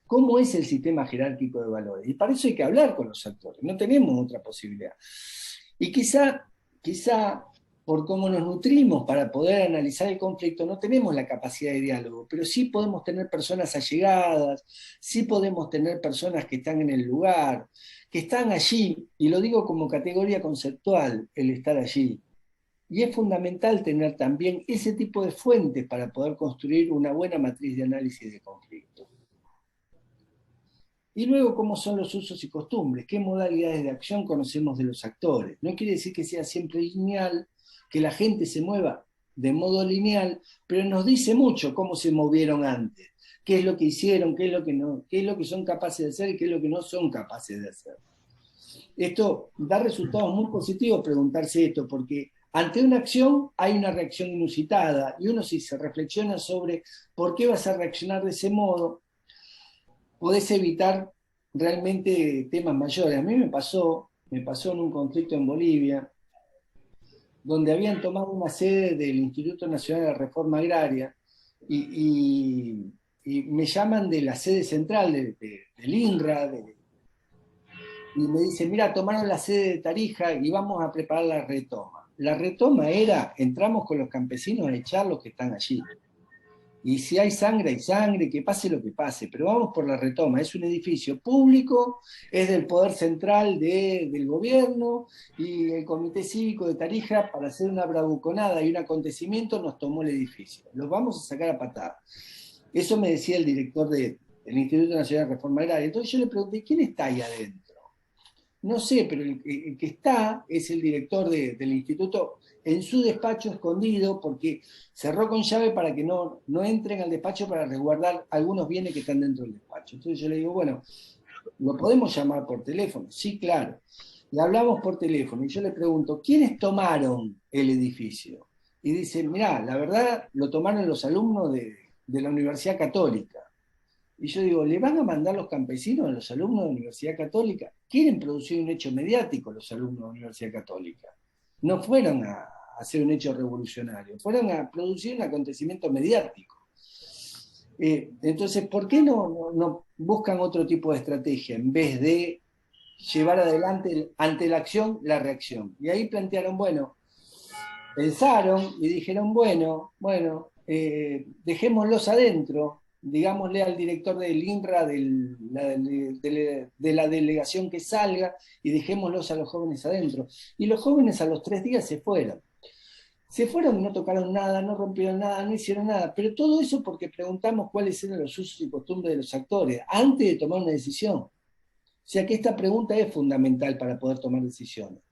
¿Cómo es el sistema jerárquico de valores? Y para eso hay que hablar con los actores, no tenemos otra posibilidad. Y quizá por cómo nos nutrimos para poder analizar el conflicto, no tenemos la capacidad de diálogo, pero sí podemos tener personas allegadas, sí podemos tener personas que están en el lugar, que están allí, y lo digo como categoría conceptual, el estar allí. Y es fundamental tener también ese tipo de fuentes para poder construir una buena matriz de análisis de conflicto. Y luego, ¿cómo son los usos y costumbres? ¿Qué modalidades de acción conocemos de los actores? No quiere decir que sea siempre lineal, que la gente se mueva de modo lineal, pero nos dice mucho cómo se movieron antes, qué es lo que hicieron, qué es lo que no, qué es lo que son capaces de hacer y qué es lo que no son capaces de hacer. Esto da resultados muy positivos preguntarse esto, porque ante una acción hay una reacción inusitada, y uno si se reflexiona sobre por qué vas a reaccionar de ese modo, podés evitar realmente temas mayores. A mí me pasó en un conflicto en Bolivia, donde habían tomado una sede del Instituto Nacional de Reforma Agraria y me llaman de la sede central del INRA y me dicen, mira, tomaron la sede de Tarija y vamos a preparar la retoma. La retoma era, entramos con los campesinos a echar los que están allí. Y si hay sangre, que pase lo que pase, pero vamos por la retoma. Es un edificio público, es del poder central del gobierno y el Comité Cívico de Tarija, para hacer una bravuconada y un acontecimiento, nos tomó el edificio. Los vamos a sacar a patada. Eso me decía el director del Instituto Nacional de Reforma Agraria. Entonces yo le pregunté, ¿quién está ahí adentro? No sé, pero el que está es el director del instituto en su despacho escondido porque cerró con llave para que no entren al despacho para resguardar algunos bienes que están dentro del despacho. Entonces yo le digo, bueno, ¿lo podemos llamar por teléfono? Sí, claro. Le hablamos por teléfono y yo le pregunto, ¿quiénes tomaron el edificio? Y dice, mirá, la verdad lo tomaron los alumnos de la Universidad Católica. Y yo digo, ¿le van a mandar los campesinos a los alumnos de la Universidad Católica? Quieren producir un hecho mediático los alumnos de la Universidad Católica. No fueron a hacer un hecho revolucionario, fueron a producir un acontecimiento mediático. Entonces, ¿por qué no buscan otro tipo de estrategia en vez de llevar adelante ante la acción la reacción? Y ahí plantearon, bueno, pensaron y dijeron, bueno, dejémoslos adentro, digámosle al director del INRA, de la delegación que salga, y dejémoslos a los jóvenes adentro. Y los jóvenes a los 3 días se fueron. Se fueron, no tocaron nada, no rompieron nada, no hicieron nada, pero todo eso porque preguntamos cuáles eran los usos y costumbres de los actores antes de tomar una decisión. O sea que esta pregunta es fundamental para poder tomar decisiones.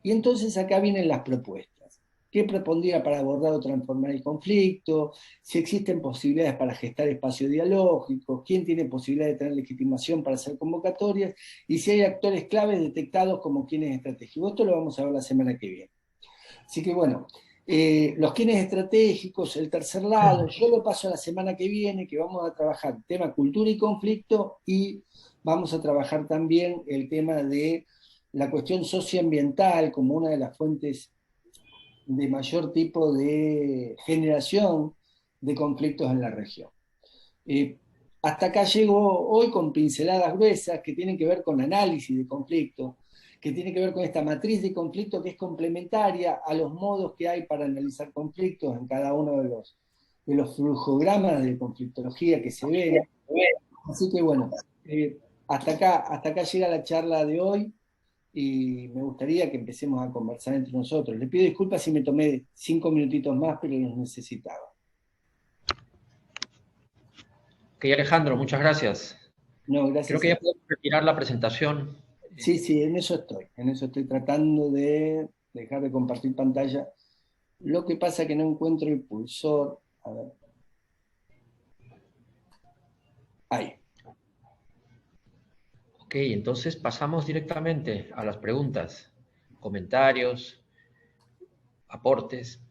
Y entonces acá vienen las propuestas. ¿Qué propondría para abordar o transformar el conflicto? Si existen posibilidades para gestar espacios dialógicos, quién tiene posibilidad de tener legitimación para hacer convocatorias, y si hay actores claves detectados como quienes estratégicos. Esto lo vamos a ver la semana que viene. Así que bueno, los quienes estratégicos, el tercer lado, yo lo paso a la semana que viene, que vamos a trabajar tema cultura y conflicto, y vamos a trabajar también el tema de la cuestión socioambiental como una de las fuentes de mayor tipo de generación de conflictos en la región. Eh, Hasta acá llego hoy con pinceladas gruesas que tienen que ver con análisis de conflicto, que tiene que ver con esta matriz de conflicto que es complementaria a los modos que hay para analizar conflictos en cada uno de los flujogramas de conflictología que se ven. Así que bueno, hasta acá llega la charla de hoy y me gustaría que empecemos a conversar entre nosotros. Le pido disculpas si me tomé 5 minutitos más, pero los necesitaba. Ok, Alejandro, muchas gracias. No, Creo gracias que a ya ti. podemos retirar la presentación. Sí, sí, en eso estoy tratando de dejar de compartir pantalla. Lo que pasa es que no encuentro el pulsor. A ver, ahí. Ok, entonces pasamos directamente a las preguntas, comentarios, aportes.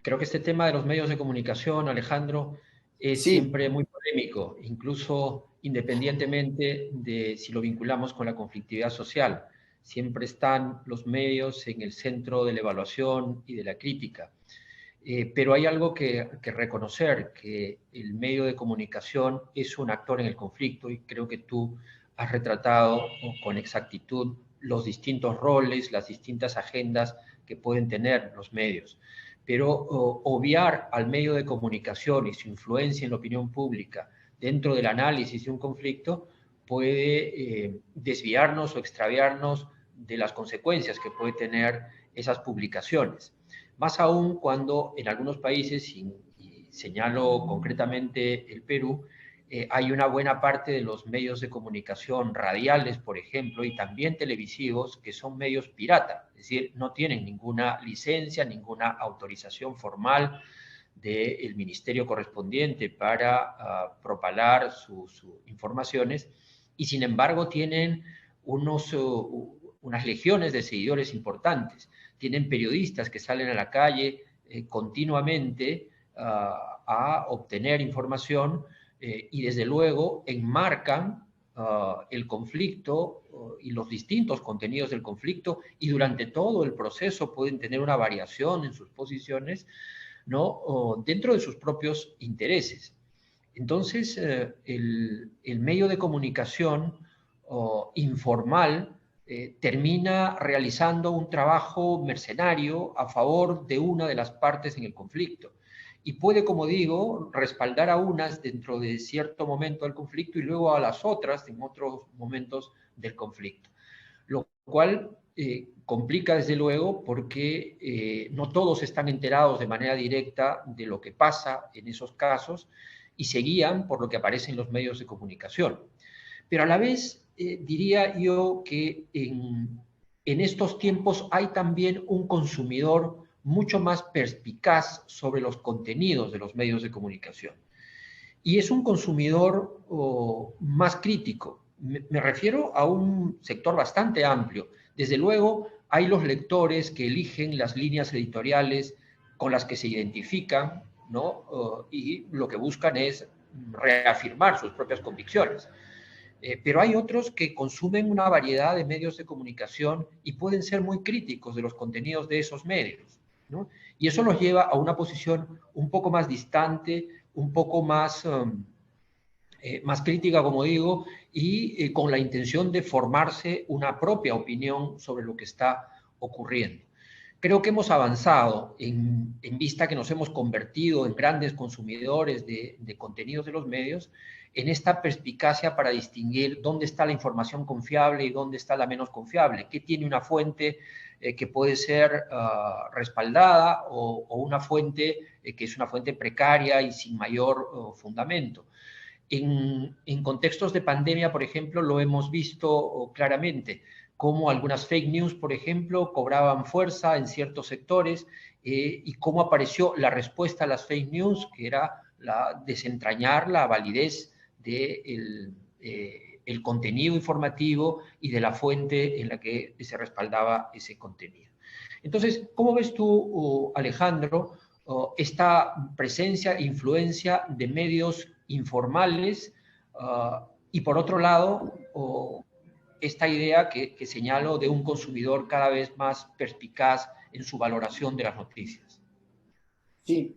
Creo que este tema de los medios de comunicación, Alejandro, es Sí, siempre muy polémico, incluso independientemente de si lo vinculamos con la conflictividad social. Siempre están los medios en el centro de la evaluación y de la crítica. Pero hay algo que reconocer, que el medio de comunicación es un actor en el conflicto y creo que tú has retratado con exactitud los distintos roles, las distintas agendas que pueden tener los medios. Pero obviar al medio de comunicación y su influencia en la opinión pública dentro del análisis de un conflicto puede desviarnos o extraviarnos de las consecuencias que puede tener esas publicaciones. Más aún cuando en algunos países, y señalo concretamente el Perú, hay una buena parte de los medios de comunicación radiales, por ejemplo, y también televisivos, que son medios pirata, es decir, no tienen ninguna licencia, ninguna autorización formal del ministerio correspondiente para propalar sus informaciones, y sin embargo tienen unas legiones de seguidores importantes. Tienen periodistas que salen a la calle continuamente a obtener información y desde luego enmarcan el conflicto y los distintos contenidos del conflicto y durante todo el proceso pueden tener una variación en sus posiciones, ¿no? Dentro de sus propios intereses. Entonces, el medio de comunicación informal termina realizando un trabajo mercenario a favor de una de las partes en el conflicto. Y puede, como digo, respaldar a unas dentro de cierto momento del conflicto y luego a las otras en otros momentos del conflicto. Lo cual complica desde luego porque no todos están enterados de manera directa de lo que pasa en esos casos y se guían por lo que aparece en los medios de comunicación. Pero a la vez diría yo que en estos tiempos hay también un consumidor mucho más perspicaz sobre los contenidos de los medios de comunicación. Y es un consumidor más crítico. Me refiero a un sector bastante amplio. Desde luego, hay los lectores que eligen las líneas editoriales con las que se identifican, ¿no? Y lo que buscan es reafirmar sus propias convicciones. Pero hay otros que consumen una variedad de medios de comunicación y pueden ser muy críticos de los contenidos de esos medios, ¿no? Y eso los lleva a una posición un poco más distante, un poco más más crítica, como digo, y con la intención de formarse una propia opinión sobre lo que está ocurriendo. Creo que hemos avanzado en vista que nos hemos convertido en grandes consumidores de contenidos de los medios, en esta perspicacia para distinguir dónde está la información confiable y dónde está la menos confiable, qué tiene una fuente que puede ser respaldada o una fuente que es una fuente precaria y sin mayor fundamento. En contextos de pandemia, por ejemplo, lo hemos visto claramente, cómo algunas fake news, por ejemplo, cobraban fuerza en ciertos sectores y cómo apareció la respuesta a las fake news, que era desentrañar la validez del el contenido informativo y de la fuente en la que se respaldaba ese contenido. Entonces, ¿cómo ves tú, Alejandro, esta presencia e influencia de medios informales y por otro lado esta idea que señalo de un consumidor cada vez más perspicaz en su valoración de las noticias? Sí,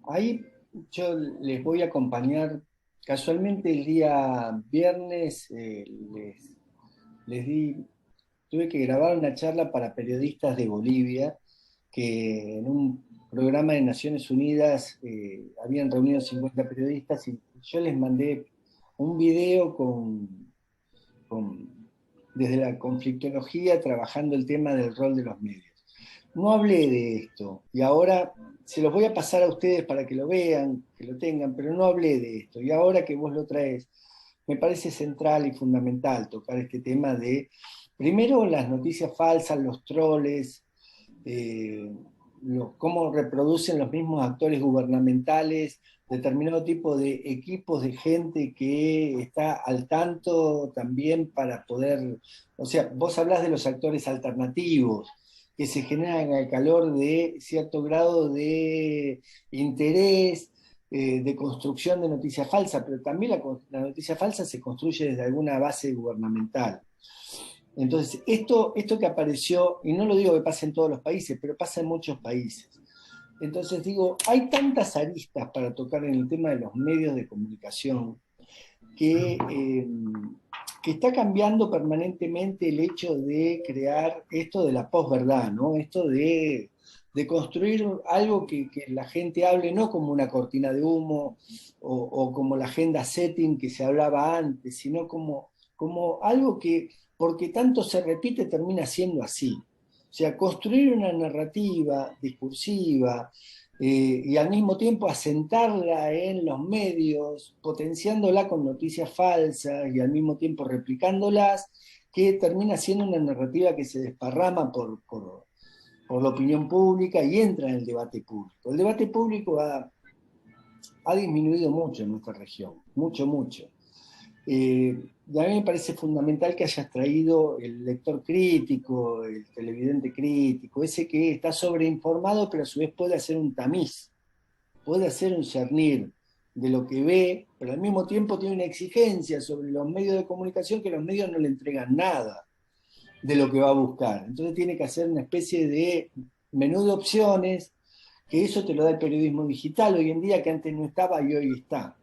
ahí yo les voy a acompañar. Casualmente el día viernes les tuve que grabar una charla para periodistas de Bolivia, que en un programa de Naciones Unidas habían reunido 50 periodistas y yo les mandé un video con, desde la conflictología trabajando el tema del rol de los medios. No hablé de esto y ahora se los voy a pasar a ustedes para que lo vean, que lo tengan, pero no hablé de esto. Y ahora que vos lo traes, me parece central y fundamental tocar este tema de, primero, las noticias falsas, los troles, eh, cómo reproducen los mismos actores gubernamentales determinado tipo de equipos de gente que está al tanto también para poder, o sea, vos hablás de los actores alternativos que se generan al calor de cierto grado de interés, de construcción de noticias falsas, pero también la noticia falsa se construye desde alguna base gubernamental. Entonces, esto que apareció, y no lo digo que pase en todos los países, pero pasa en muchos países. Entonces digo, hay tantas aristas para tocar en el tema de los medios de comunicación que está cambiando permanentemente el hecho de crear esto de la posverdad, ¿no? Esto de construir algo que la gente hable no como una cortina de humo o como la agenda setting que se hablaba antes, sino como algo que, porque tanto se repite, termina siendo así. O sea, construir una narrativa discursiva y al mismo tiempo asentarla en los medios, potenciándola con noticias falsas y al mismo tiempo replicándolas, que termina siendo una narrativa que se desparrama por la opinión pública y entra en el debate público. El debate público ha disminuido mucho en nuestra región, mucho, mucho. Y a mí me parece fundamental que hayas traído el lector crítico, el televidente crítico, ese que está sobreinformado, pero a su vez puede hacer un tamiz, puede hacer un cernir de lo que ve, pero al mismo tiempo tiene una exigencia sobre los medios de comunicación que los medios no le entregan nada de lo que va a buscar. Entonces tiene que hacer una especie de menú de opciones, que eso te lo da el periodismo digital hoy en día, que antes no estaba y hoy está.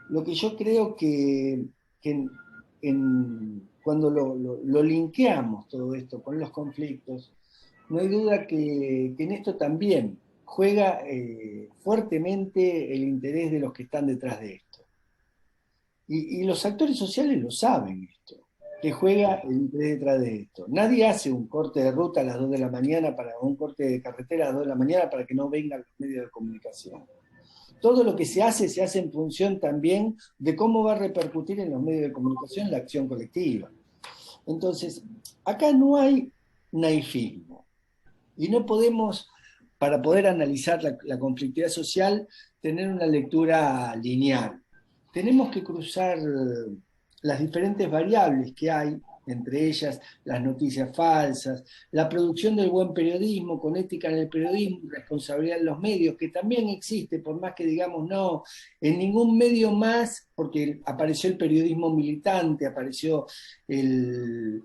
Lo que yo creo que cuando lo linkeamos todo esto con los conflictos, no hay duda que en esto también juega fuertemente el interés de los que están detrás de esto. Y los actores sociales lo saben esto, que juega el interés detrás de esto. Nadie hace un corte de ruta a las 2 de la mañana, un corte de carretera a las 2 de la mañana para que no vengan los medios de comunicación. Todo lo que se hace en función también de cómo va a repercutir en los medios de comunicación la acción colectiva. Entonces, acá no hay naifismo. Y no podemos, para poder analizar la conflictividad social, tener una lectura lineal. Tenemos que cruzar las diferentes variables que hay entre ellas las noticias falsas, la producción del buen periodismo, con ética en el periodismo, responsabilidad en los medios, que también existe, por más que digamos no, en ningún medio más, porque apareció el periodismo militante, apareció el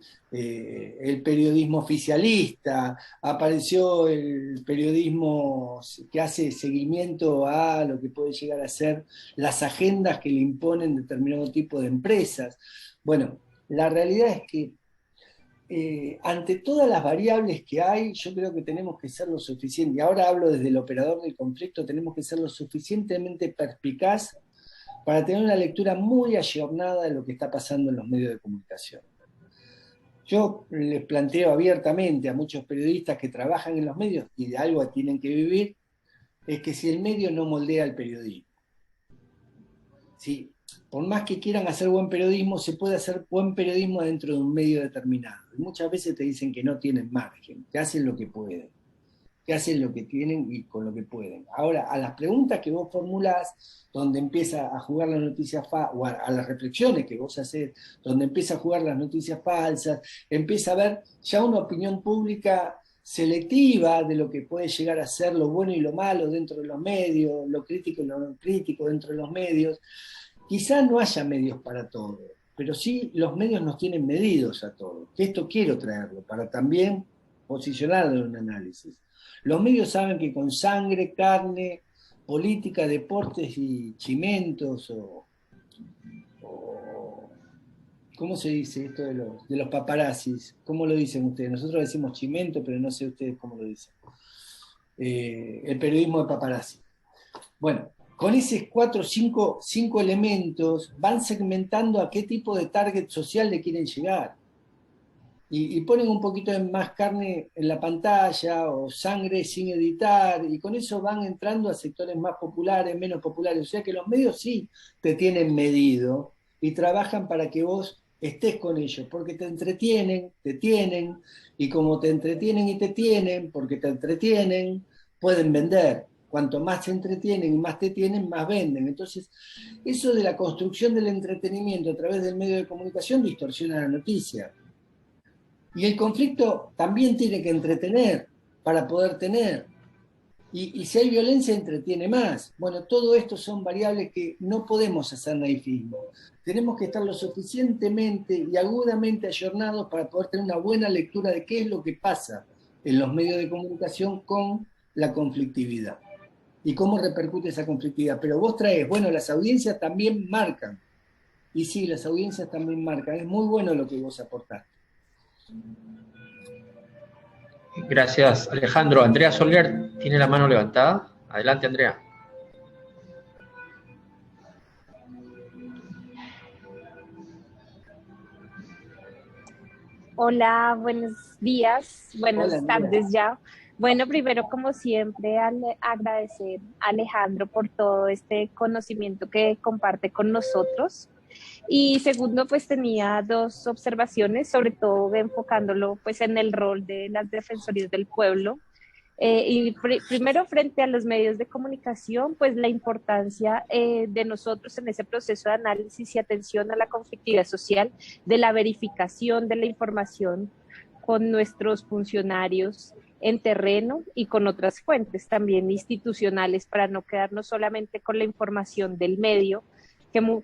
periodismo oficialista, apareció el periodismo que hace seguimiento a lo que puede llegar a ser las agendas que le imponen determinado tipo de empresas. Bueno, la realidad es que ante todas las variables que hay, yo creo que tenemos que ser lo suficiente, y ahora hablo desde el operador del conflicto, tenemos que ser lo suficientemente perspicaz para tener una lectura muy ayornada de lo que está pasando en los medios de comunicación. Yo les planteo abiertamente a muchos periodistas que trabajan en los medios y de algo tienen que vivir, es que si el medio no moldea el periodismo, si por más que quieran hacer buen periodismo, se puede hacer buen periodismo dentro de un medio determinado. Y muchas veces te dicen que no tienen margen, que hacen lo que pueden, que hacen lo que tienen y con lo que pueden. Ahora, a las preguntas que vos formulás, donde empieza a jugar las noticias falsas, o a las reflexiones que vos hacés, donde empieza a jugar las noticias falsas, empieza a ver ya una opinión pública selectiva de lo que puede llegar a ser lo bueno y lo malo dentro de los medios, lo crítico y lo no crítico dentro de los medios. Quizá no haya medios para todo, pero sí los medios nos tienen medidos a todos. Esto quiero traerlo para también posicionarlo en un análisis. Los medios saben que con sangre, carne, política, deportes y chimentos o ¿cómo se dice esto de los paparazzis? ¿Cómo lo dicen ustedes? Nosotros decimos chimento, pero no sé ustedes cómo lo dicen. El periodismo de paparazzi. Bueno, con esos cuatro o cinco elementos van segmentando a qué tipo de target social le quieren llegar. Y ponen un poquito de más carne en la pantalla o sangre sin editar, y con eso van entrando a sectores más populares, menos populares. O sea que los medios sí te tienen medido y trabajan para que vos estés con ellos, porque te entretienen, te tienen, y como te entretienen y te tienen, porque te entretienen, pueden vender. Cuanto más se entretienen y más te tienen, más venden. Entonces, eso de la construcción del entretenimiento a través del medio de comunicación distorsiona la noticia. Y el conflicto también tiene que entretener para poder tener. Y si hay violencia, entretiene más. Bueno, todo esto son variables que no podemos hacer naifismo. Tenemos que estar lo suficientemente y agudamente ayornados para poder tener una buena lectura de qué es lo que pasa en los medios de comunicación con la conflictividad y cómo repercute esa conflictividad. Pero vos traes, bueno, las audiencias también marcan. Y sí, las audiencias también marcan. Es muy bueno lo que vos aportaste. Gracias, Alejandro. Andrea Soler tiene la mano levantada. Adelante, Andrea. Hola, buenos días, Hola, buenas Andrea. tardes ya. Bueno, primero, como siempre, agradecer a Alejandro por todo este conocimiento que comparte con nosotros. Y segundo, pues tenía dos observaciones, sobre todo enfocándolo pues en el rol de las defensorías del pueblo. Primero, frente a los medios de comunicación, pues la importancia de nosotros en ese proceso de análisis y atención a la conflictividad social, de la verificación de la información con nuestros funcionarios en terreno y con otras fuentes también institucionales para no quedarnos solamente con la información del medio,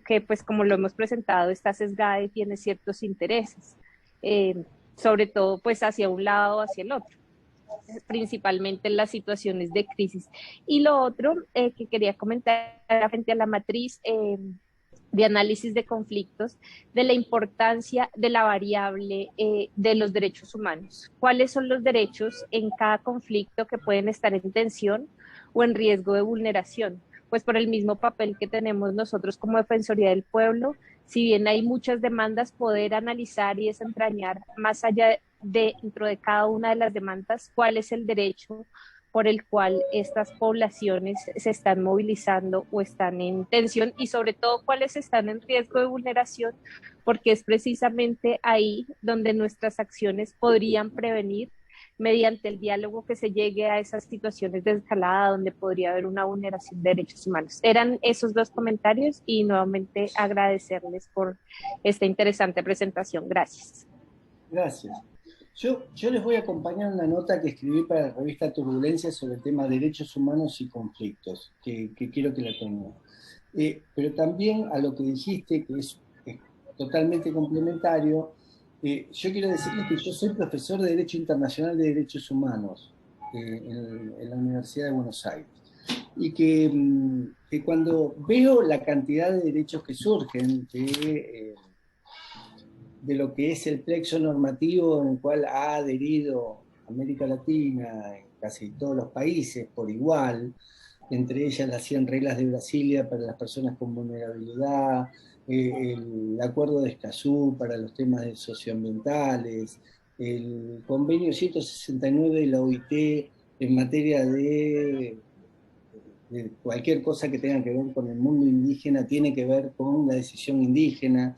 que pues como lo hemos presentado está sesgada y tiene ciertos intereses, sobre todo pues hacia un lado o hacia el otro, principalmente en las situaciones de crisis. Y lo otro que quería comentar frente a la matriz de análisis de conflictos, de la importancia de la variable de los derechos humanos. ¿Cuáles son los derechos en cada conflicto que pueden estar en tensión o en riesgo de vulneración? Pues por el mismo papel que tenemos nosotros como Defensoría del Pueblo, si bien hay muchas demandas, poder analizar y desentrañar más allá de dentro de cada una de las demandas cuál es el derecho por el cual estas poblaciones se están movilizando o están en tensión, y sobre todo cuáles están en riesgo de vulneración, porque es precisamente ahí donde nuestras acciones podrían prevenir mediante el diálogo que se llegue a esas situaciones de escalada donde podría haber una vulneración de derechos humanos. Eran esos dos comentarios y nuevamente agradecerles por esta interesante presentación. Gracias. Gracias. Yo les voy a acompañar una nota que escribí para la revista Turbulencia sobre el tema derechos humanos y conflictos, que quiero que la tengan. Pero también a lo que dijiste, que es totalmente complementario, yo quiero decirles que yo soy profesor de Derecho Internacional de Derechos Humanos en la Universidad de Buenos Aires. Y que cuando veo la cantidad de derechos que surgen de lo que es el plexo normativo en el cual ha adherido América Latina, en casi todos los países por igual, entre ellas las 100 reglas de Brasilia para las personas con vulnerabilidad, el acuerdo de Escazú para los temas socioambientales, el convenio 169 de la OIT en materia de cualquier cosa que tenga que ver con el mundo indígena tiene que ver con la decisión indígena,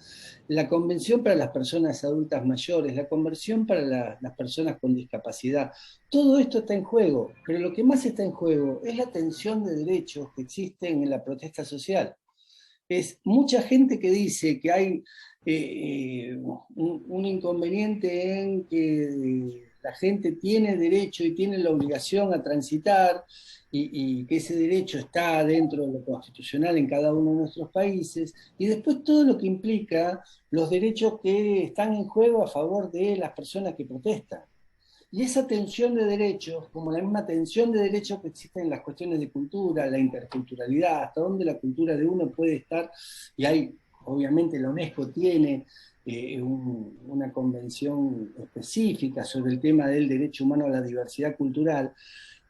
la convención para las personas adultas mayores, la conversión para las personas con discapacidad. Todo esto está en juego, pero lo que más está en juego es la tensión de derechos que existen en la protesta social. Es mucha gente que dice que hay un inconveniente en que la gente tiene derecho y tiene la obligación a transitar y que ese derecho está dentro de lo constitucional en cada uno de nuestros países, y después todo lo que implica los derechos que están en juego a favor de las personas que protestan. Y esa tensión de derechos, como la misma tensión de derechos que existen en las cuestiones de cultura, la interculturalidad, hasta dónde la cultura de uno puede estar, y hay, obviamente la UNESCO tiene una convención específica sobre el tema del derecho humano a la diversidad cultural,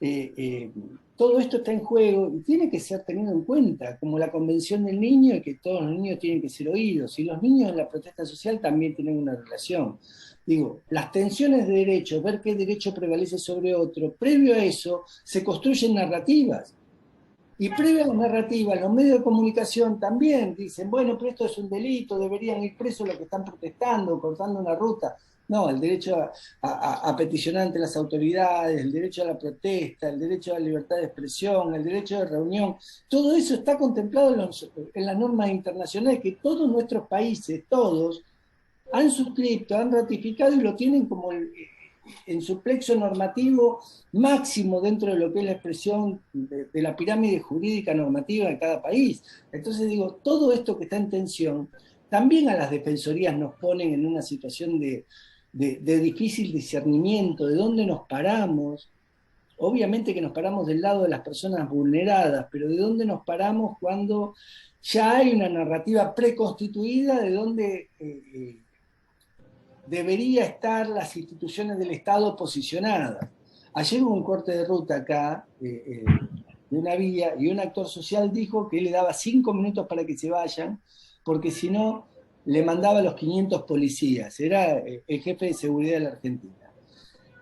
eh, eh, todo esto está en juego y tiene que ser tenido en cuenta, como la convención del niño y que todos los niños tienen que ser oídos, y los niños en la protesta social también tienen una relación. Digo, las tensiones de derechos, ver qué derecho prevalece sobre otro, previo a eso se construyen narrativas. Y previo a las narrativas, los medios de comunicación también dicen, bueno, pero esto es un delito, deberían ir presos los que están protestando, cortando una ruta. No, el derecho a peticionar ante las autoridades, el derecho a la protesta, el derecho a la libertad de expresión, el derecho de reunión, todo eso está contemplado en las normas internacionales que todos nuestros países, todos, han suscrito, han ratificado y lo tienen como en su plexo normativo máximo dentro de lo que es la expresión de la pirámide jurídica normativa de cada país. Entonces digo, todo esto que está en tensión, también a las defensorías nos ponen en una situación de difícil discernimiento, de dónde nos paramos. Obviamente que nos paramos del lado de las personas vulneradas, pero de dónde nos paramos cuando ya hay una narrativa preconstituida de dónde debería estar las instituciones del Estado posicionadas. Ayer hubo un corte de ruta acá de una vía y un actor social dijo que él le daba 5 minutos para que se vayan, porque si no le mandaba a los 500 policías. Era el jefe de seguridad de la Argentina.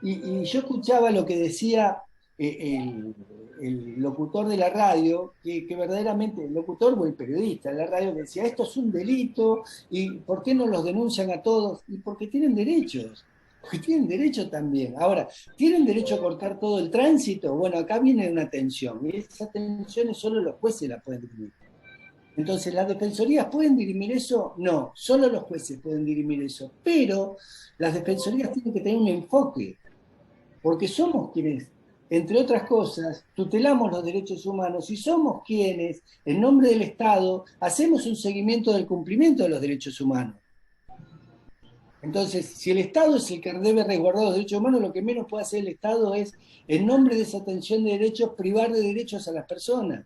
Y yo escuchaba lo que decía el locutor de la radio, que verdaderamente, el locutor o el periodista de la radio, que decía, esto es un delito, ¿y por qué no los denuncian a todos? Y porque tienen derechos, porque tienen derecho también. Ahora, ¿tienen derecho a cortar todo el tránsito? Bueno, acá viene una tensión, y esa tensión solo los jueces la pueden dirimir. Entonces, ¿las defensorías pueden dirimir eso? No, solo los jueces pueden dirimir eso, pero las defensorías tienen que tener un enfoque, porque somos quienes, entre otras cosas, tutelamos los derechos humanos y somos quienes, en nombre del Estado, hacemos un seguimiento del cumplimiento de los derechos humanos. Entonces, si el Estado es el que debe resguardar los derechos humanos, lo que menos puede hacer el Estado es, en nombre de esa atención de derechos, privar de derechos a las personas.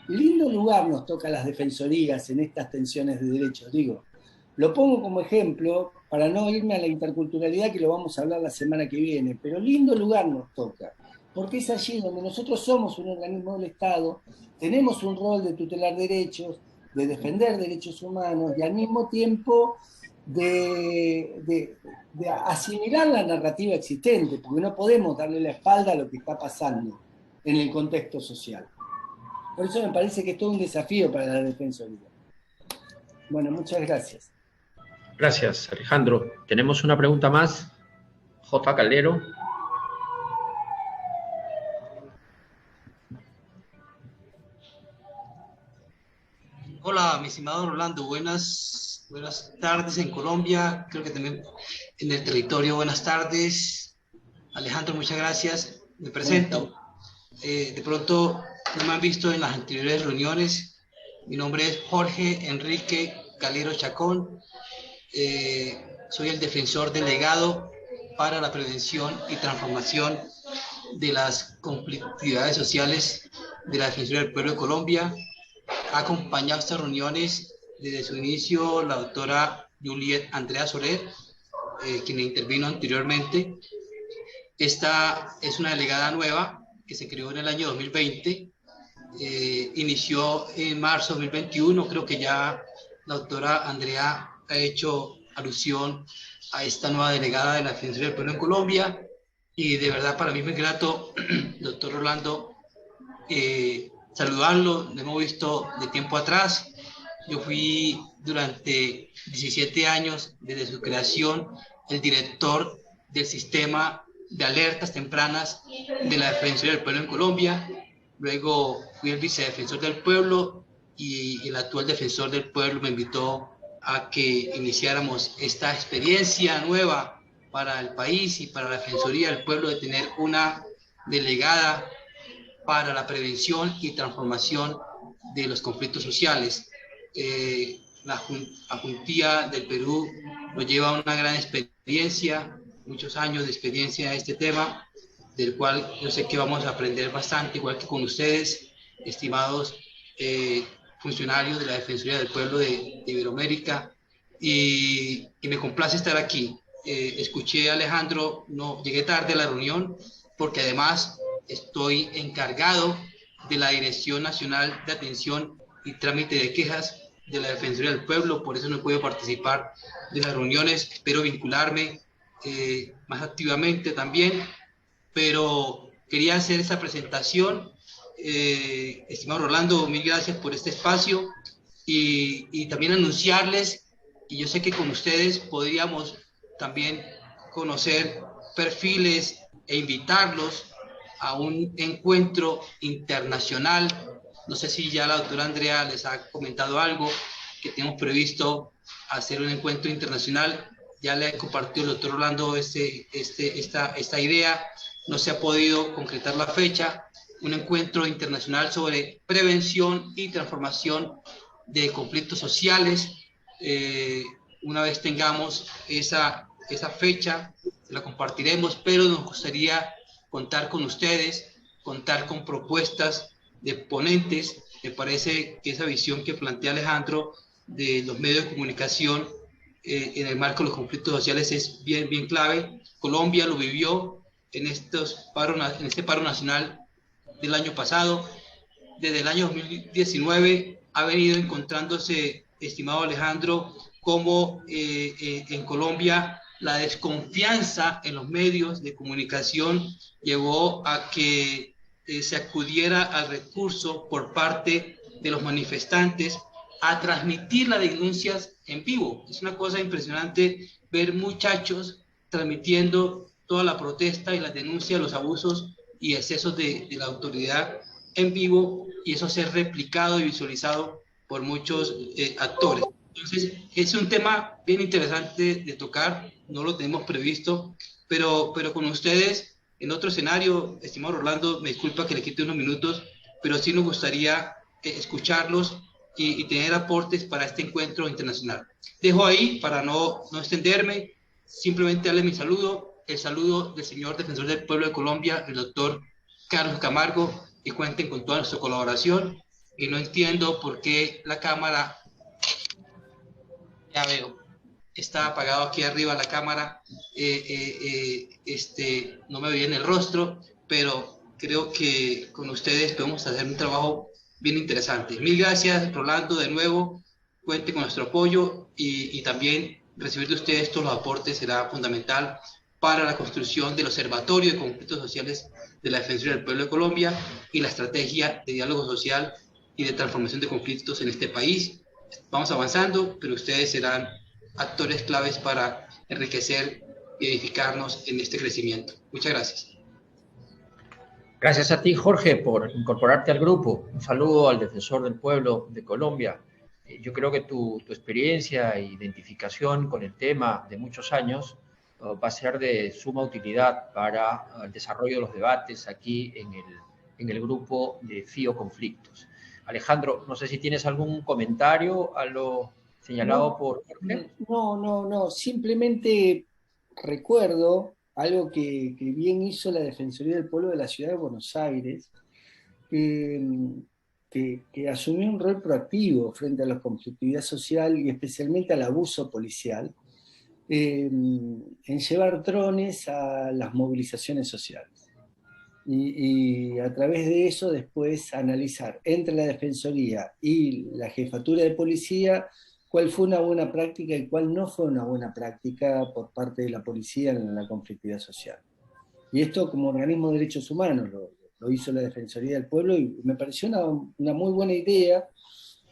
Lindo lugar nos toca a las defensorías en estas tensiones de derechos, digo. Lo pongo como ejemplo para no irme a la interculturalidad, que lo vamos a hablar la semana que viene, pero lindo lugar nos toca, porque es allí donde nosotros somos un organismo del Estado, tenemos un rol de tutelar derechos, de defender derechos humanos y al mismo tiempo de asimilar la narrativa existente, porque no podemos darle la espalda a lo que está pasando en el contexto social. Por eso me parece que es todo un desafío para la defensoría. Bueno, muchas gracias. Gracias, Alejandro. Tenemos una pregunta más. J. Caldero. Hola, mi estimado Orlando, buenas buenas tardes en Colombia, creo que también en el territorio, buenas tardes. Alejandro, muchas gracias. Me presento. De pronto no me han visto en las anteriores reuniones. Mi nombre es Jorge Enrique Calero Chacón. Soy el defensor delegado para la prevención y transformación de las conflictividades sociales de la Defensoría del Pueblo de Colombia. Ha acompañado estas reuniones desde su inicio la doctora Juliet Andrea Soler, quien intervino anteriormente. Esta es una delegada nueva que se creó en el año 2020, inició en marzo de 2021, creo que ya la doctora Andrea ha hecho alusión a esta nueva delegada de la Defensoría del Pueblo en Colombia, y de verdad para mí es muy grato, doctor Rolando, saludarlo. Lo hemos visto de tiempo atrás. Yo fui durante 17 años, desde su creación, el director del sistema de alertas tempranas de la Defensoría del Pueblo en Colombia. Luego fui el vicedefensor del pueblo y el actual defensor del pueblo me invitó a que iniciáramos esta experiencia nueva para el país y para la Defensoría del Pueblo, de tener una delegada para la prevención y transformación de los conflictos sociales. La Juntía del Perú nos lleva una gran experiencia, muchos años de experiencia en este tema, del cual yo sé que vamos a aprender bastante, igual que con ustedes, estimados funcionarios de la Defensoría del Pueblo de Iberoamérica, y me complace estar aquí. Escuché a Alejandro, no llegué tarde a la reunión, porque además estoy encargado de la Dirección Nacional de Atención y Trámite de Quejas de la Defensoría del Pueblo, por eso no puedo participar de las reuniones. Espero vincularme más activamente también, pero quería hacer esta presentación. Estimado Rolando, mil gracias por este espacio, y también anunciarles, y yo sé que con ustedes podríamos también conocer perfiles e invitarlos a un encuentro internacional. No sé si ya la doctora Andrea les ha comentado algo, que tenemos previsto hacer un encuentro internacional. Ya le compartió el doctor Rolando esta idea. No se ha podido concretar la fecha. Un encuentro internacional sobre prevención y transformación de conflictos sociales. Una vez tengamos esa fecha, la compartiremos, pero nos gustaría contar con ustedes, contar con propuestas de ponentes. Me parece que esa visión que plantea Alejandro de los medios de comunicación en el marco de los conflictos sociales es bien clave. Colombia lo vivió en este paro nacional del año pasado. Desde el año 2019 ha venido encontrándose, estimado Alejandro, como en Colombia la desconfianza en los medios de comunicación llevó a que se acudiera al recurso por parte de los manifestantes a transmitir las denuncias en vivo. Es una cosa impresionante ver muchachos transmitiendo toda la protesta y las denuncias, los abusos y excesos de la autoridad en vivo, y eso ser replicado y visualizado por muchos actores. Entonces, es un tema bien interesante de tocar, no lo tenemos previsto, pero con ustedes, en otro escenario, estimado Rolando, me disculpa que le quite unos minutos, pero sí nos gustaría escucharlos y tener aportes para este encuentro internacional. Dejo ahí, para no extenderme, simplemente darle mi saludo, el saludo del señor Defensor del Pueblo de Colombia, el doctor Carlos Camargo, y cuenten con toda nuestra colaboración. Y no entiendo por qué la cámara, ya veo, está apagado aquí arriba la cámara, no me veía en el rostro, pero creo que con ustedes podemos hacer un trabajo bien interesante. Mil gracias, Rolando, de nuevo, cuente con nuestro apoyo, y también recibir de ustedes todos los aportes será fundamental para la construcción del Observatorio de Conflictos Sociales de la Defensoría del Pueblo de Colombia y la estrategia de diálogo social y de transformación de conflictos en este país. Vamos avanzando, pero ustedes serán actores claves para enriquecer y edificarnos en este crecimiento. Muchas gracias. Gracias a ti, Jorge, por incorporarte al grupo. Un saludo al Defensor del Pueblo de Colombia. Yo creo que tu experiencia e identificación con el tema de muchos años va a ser de suma utilidad para el desarrollo de los debates aquí en el grupo de FIO Conflictos. Alejandro, no sé si tienes algún comentario a lo señalado por Jorge. No, simplemente recuerdo algo que bien hizo la Defensoría del Pueblo de la Ciudad de Buenos Aires, que asumió un rol proactivo frente a la conflictividad social y especialmente al abuso policial, en llevar drones a las movilizaciones sociales. Y a través de eso después analizar entre la Defensoría y la Jefatura de Policía cuál fue una buena práctica y cuál no fue una buena práctica por parte de la policía en la conflictividad social. Y esto como organismo de derechos humanos lo hizo la Defensoría del Pueblo y me pareció una muy buena idea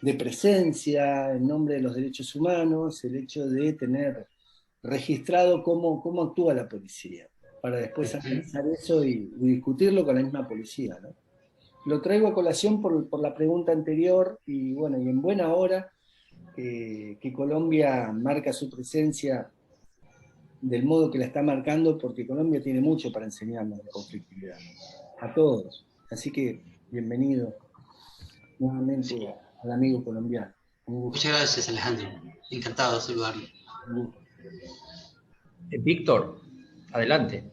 de presencia en nombre de los derechos humanos, el hecho de tener registrado cómo actúa la policía, para después analizar eso y discutirlo con la misma policía, ¿no? Lo traigo a colación por la pregunta anterior y bueno, y en buena hora que Colombia marca su presencia del modo que la está marcando, porque Colombia tiene mucho para enseñarnos de conflictividad, a todos. Así que bienvenido nuevamente al amigo colombiano. Muchas gracias, Alejandro. Encantado de saludarlo. Víctor, adelante.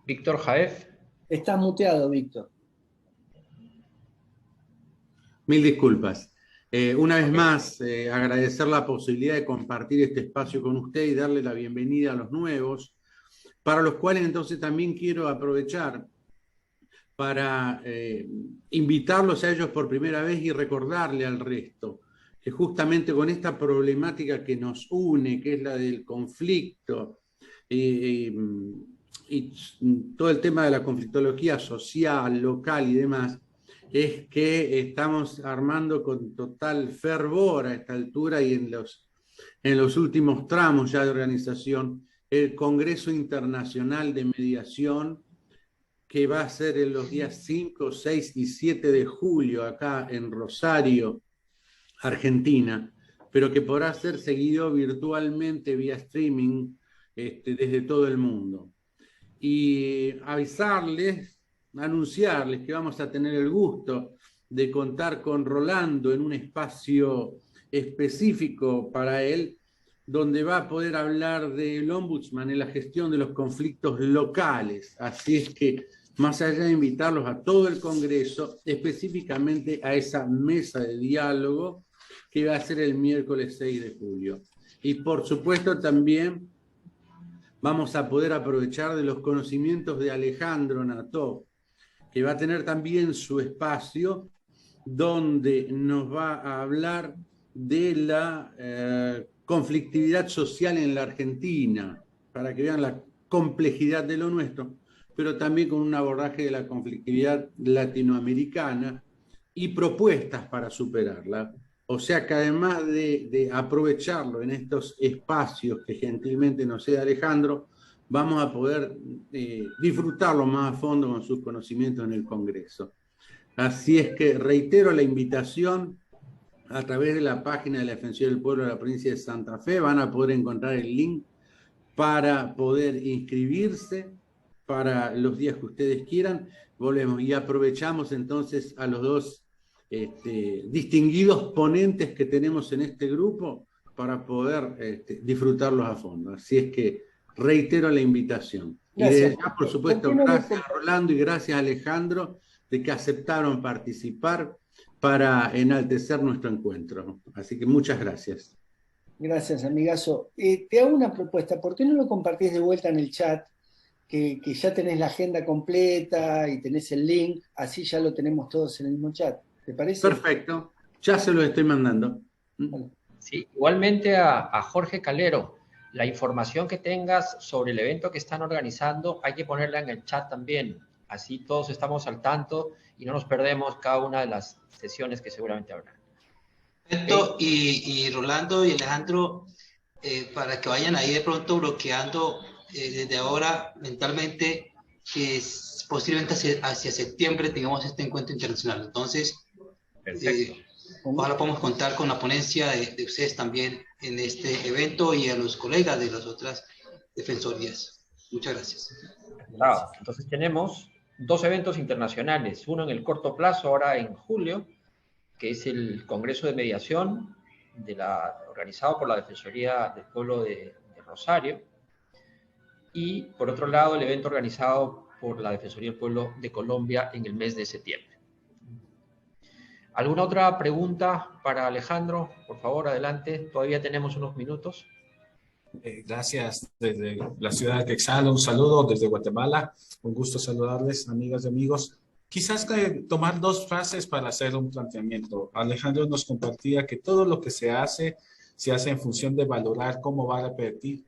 Víctor Jaef. Estás muteado, Víctor. Mil disculpas. Una vez más, agradecer la posibilidad de compartir este espacio con usted y darle la bienvenida a los nuevos, para los cuales entonces también quiero aprovechar para invitarlos a ellos por primera vez y recordarle al resto que justamente con esta problemática que nos une, que es la del conflicto y todo el tema de la conflictología social, local y demás, es que estamos armando con total fervor a esta altura y en los últimos tramos ya de organización el Congreso Internacional de Mediación, que va a ser en los días 5, 6 y 7 de julio acá en Rosario, Argentina, pero que podrá ser seguido virtualmente vía streaming desde todo el mundo. Y anunciarles que vamos a tener el gusto de contar con Rolando en un espacio específico para él, donde va a poder hablar del Ombudsman en la gestión de los conflictos locales. Así es que, más allá de invitarlos a todo el Congreso, específicamente a esa mesa de diálogo que va a ser el miércoles 6 de julio. Y por supuesto también vamos a poder aprovechar de los conocimientos de Alejandro Nató, que va a tener también su espacio, donde nos va a hablar de la conflictividad social en la Argentina, para que vean la complejidad de lo nuestro, pero también con un abordaje de la conflictividad latinoamericana y propuestas para superarla. O sea que además de aprovecharlo en estos espacios que gentilmente nos cede Alejandro, vamos a poder disfrutarlo más a fondo con sus conocimientos en el Congreso. Así es que reitero la invitación a través de la página de la Defensoría del Pueblo de la provincia de Santa Fe. Van a poder encontrar el link para poder inscribirse para los días que ustedes quieran. Volvemos y aprovechamos entonces a los dos distinguidos ponentes que tenemos en este grupo para poder disfrutarlos a fondo. Así es que reitero la invitación. Gracias. Y desde ya, por supuesto, gracias a Rolando y gracias a Alejandro de que aceptaron participar para enaltecer nuestro encuentro. Así que muchas gracias. Gracias, amigazo. Te hago una propuesta. ¿Por qué no lo compartís de vuelta en el chat? Que ya tenés la agenda completa y tenés el link. Así ya lo tenemos todos en el mismo chat. ¿Te parece? Perfecto. Ya se lo estoy mandando. Sí, igualmente a Jorge Calero. La información que tengas sobre el evento que están organizando hay que ponerla en el chat también. Así todos estamos al tanto y no nos perdemos cada una de las sesiones que seguramente habrá. Perfecto. Y Rolando y Alejandro, para que vayan ahí de pronto bloqueando desde ahora mentalmente que posiblemente hacia septiembre tengamos este encuentro internacional. Entonces, ojalá podamos contar con la ponencia de ustedes también en este evento y a los colegas de las otras defensorías. Muchas gracias. Claro, entonces tenemos 2 eventos internacionales, uno en el corto plazo, ahora en julio, que es el Congreso de Mediación organizado por la Defensoría del Pueblo de Rosario, y por otro lado el evento organizado por la Defensoría del Pueblo de Colombia en el mes de septiembre. ¿Alguna otra pregunta para Alejandro? Por favor, adelante, todavía tenemos unos minutos. Gracias desde la ciudad de Quetzal, un saludo desde Guatemala, un gusto saludarles, amigas y amigos. Quizás tomar 2 frases para hacer un planteamiento. Alejandro nos compartía que todo lo que se hace en función de valorar cómo va a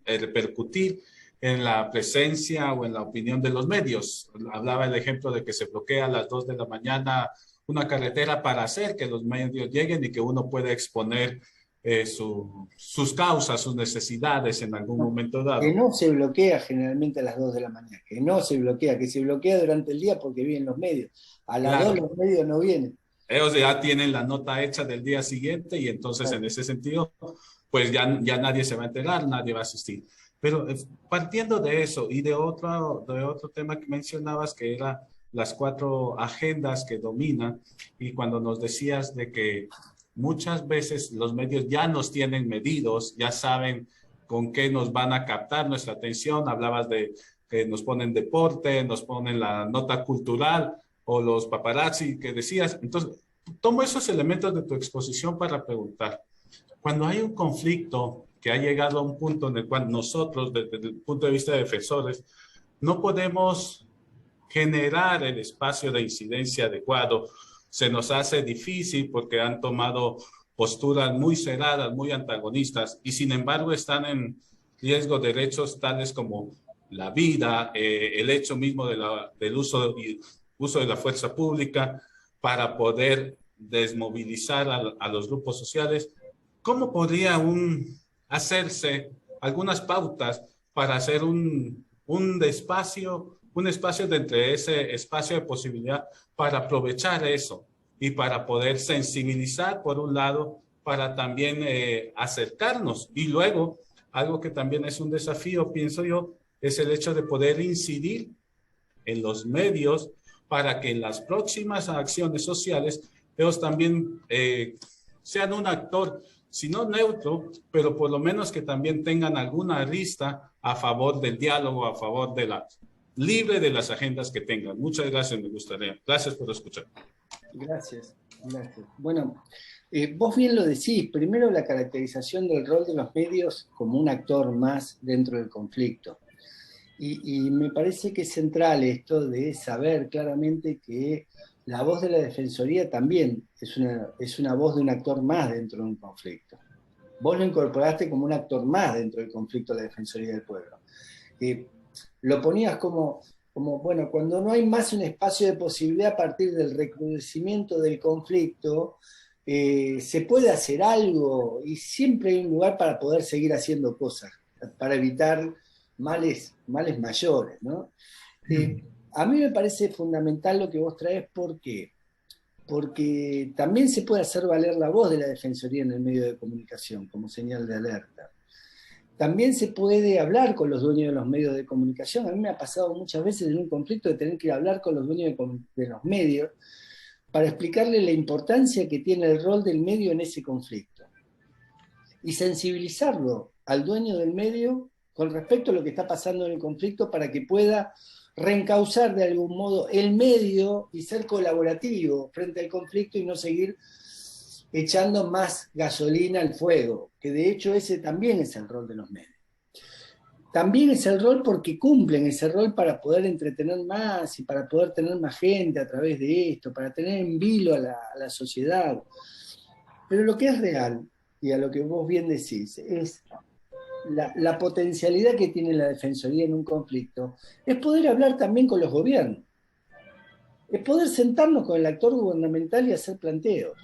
repercutir en la presencia o en la opinión de los medios. Hablaba el ejemplo de que se bloquea a las 2 de la mañana una carretera para hacer que los medios lleguen y que uno pueda exponer sus causas, sus necesidades en algún momento dado. Que no se bloquea generalmente a las 2 de la mañana, que no se bloquea, que se bloquea durante el día porque vienen los medios. A las 2 los medios no vienen. Ellos ya tienen la nota hecha del día siguiente y entonces en ese sentido, pues ya nadie se va a enterar, nadie va a asistir. Pero partiendo de eso y de otro tema que mencionabas, que era las 4 agendas que dominan, y cuando nos decías de que muchas veces los medios ya nos tienen medidos, ya saben con qué nos van a captar nuestra atención. Hablabas de que nos ponen deporte, nos ponen la nota cultural o los paparazzi que decías. Entonces, tomo esos elementos de tu exposición para preguntar. Cuando hay un conflicto que ha llegado a un punto en el cual nosotros, desde el punto de vista de defensores, no podemos generar el espacio de incidencia adecuado, se nos hace difícil porque han tomado posturas muy cerradas, muy antagonistas, y sin embargo están en riesgo derechos tales como la vida, el hecho mismo del uso de la fuerza pública para poder desmovilizar a los grupos sociales. ¿Cómo podría hacerse algunas pautas para hacer un espacio de entre ese espacio de posibilidad para aprovechar eso y para poder sensibilizar por un lado, para también acercarnos? Y luego, algo que también es un desafío, pienso yo, es el hecho de poder incidir en los medios para que en las próximas acciones sociales ellos también sean un actor, si no neutro, pero por lo menos que también tengan alguna arista a favor del diálogo, a favor de libre de las agendas que tengan. Muchas gracias, me gustaría. Gracias por escuchar. Gracias. Bueno, vos bien lo decís, primero la caracterización del rol de los medios como un actor más dentro del conflicto. Y me parece que es central esto de saber claramente que la voz de la Defensoría también es una voz de un actor más dentro de un conflicto. Vos lo incorporaste como un actor más dentro del conflicto de la Defensoría del Pueblo. Lo ponías como, bueno, cuando no hay más un espacio de posibilidad a partir del recrudecimiento del conflicto, se puede hacer algo y siempre hay un lugar para poder seguir haciendo cosas, para evitar males mayores, ¿no? A mí me parece fundamental lo que vos traes, ¿por qué? Porque también se puede hacer valer la voz de la Defensoría en el medio de comunicación como señal de alerta. También se puede hablar con los dueños de los medios de comunicación. A mí me ha pasado muchas veces en un conflicto de tener que ir a hablar con los dueños de los medios para explicarle la importancia que tiene el rol del medio en ese conflicto. Y sensibilizarlo al dueño del medio con respecto a lo que está pasando en el conflicto para que pueda reencauzar de algún modo el medio y ser colaborativo frente al conflicto y no seguir echando más gasolina al fuego, que de hecho ese también es el rol de los medios. También es el rol porque cumplen ese rol para poder entretener más y para poder tener más gente a través de esto, para tener en vilo a la sociedad. Pero lo que es real, y a lo que vos bien decís, es la potencialidad que tiene la Defensoría en un conflicto, es poder hablar también con los gobiernos, es poder sentarnos con el actor gubernamental y hacer planteos.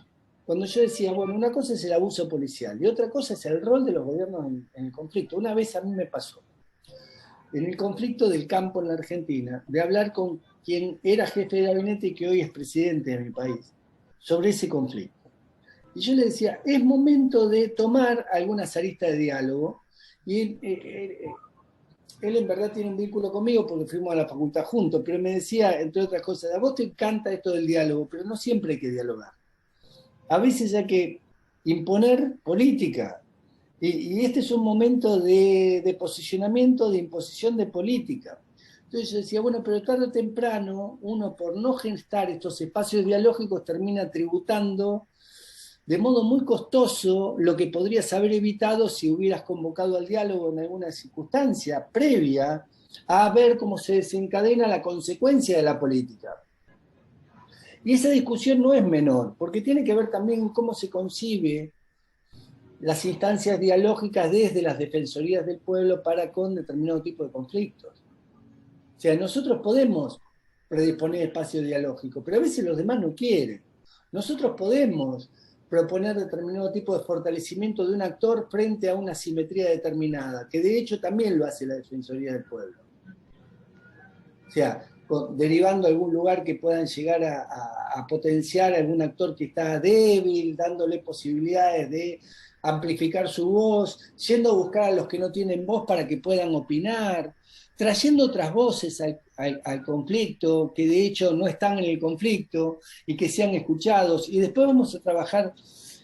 Cuando yo decía, bueno, una cosa es el abuso policial y otra cosa es el rol de los gobiernos en el conflicto. Una vez a mí me pasó. en el conflicto del campo en la Argentina, de hablar con quien era jefe de gabinete y que hoy es presidente de mi país, sobre ese conflicto. Y yo le decía, es momento de tomar algunas aristas de diálogo, y él en verdad tiene un vínculo conmigo porque fuimos a la facultad juntos, pero me decía, entre otras cosas, a vos te encanta esto del diálogo, pero no siempre hay que dialogar. A veces hay que imponer política, y este es un momento de posicionamiento, de imposición de política. Entonces yo decía, bueno, pero tarde o temprano, uno por no gestar estos espacios dialógicos termina tributando de modo muy costoso lo que podrías haber evitado si hubieras convocado al diálogo en alguna circunstancia previa a ver cómo se desencadena la consecuencia de la política. Y esa discusión no es menor, porque tiene que ver también cómo se concibe las instancias dialógicas desde las defensorías del pueblo para con determinado tipo de conflictos. O sea, nosotros podemos predisponer espacio dialógico, pero a veces los demás no quieren. Nosotros podemos proponer determinado tipo de fortalecimiento de un actor frente a una simetría determinada, que de hecho también lo hace la Defensoría del Pueblo. O sea, derivando a algún lugar que puedan llegar a potenciar a algún actor que está débil, dándole posibilidades de amplificar su voz, yendo a buscar a los que no tienen voz para que puedan opinar, trayendo otras voces al conflicto, que de hecho no están en el conflicto y que sean escuchados. Y después vamos a trabajar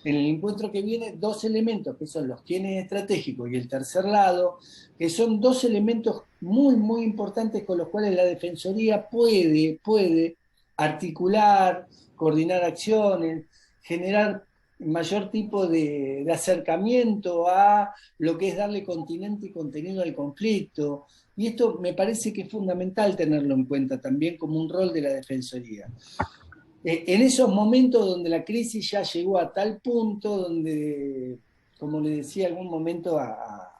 en el encuentro que viene dos elementos, que son los quiénes estratégicos y el tercer lado, que son dos elementos muy, muy importantes con los cuales la Defensoría puede articular, coordinar acciones, generar mayor tipo de acercamiento a lo que es darle continente y contenido al conflicto. Y esto me parece que es fundamental tenerlo en cuenta también como un rol de la Defensoría. En esos momentos donde la crisis ya llegó a tal punto, donde, como le decía algún momento a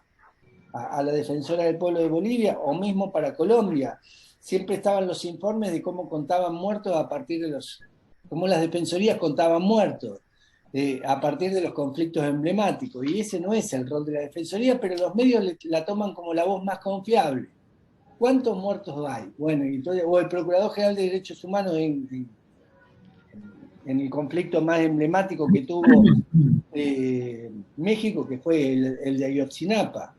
la Defensora del Pueblo de Bolivia, o mismo para Colombia, siempre estaban los informes de cómo contaban muertos a partir de cómo las defensorías contaban muertos, a partir de los conflictos emblemáticos, y ese no es el rol de la Defensoría, pero los medios la toman como la voz más confiable. ¿Cuántos muertos hay? Bueno, entonces, o el Procurador General de Derechos Humanos en el conflicto más emblemático que tuvo México, que fue el de Ayotzinapa.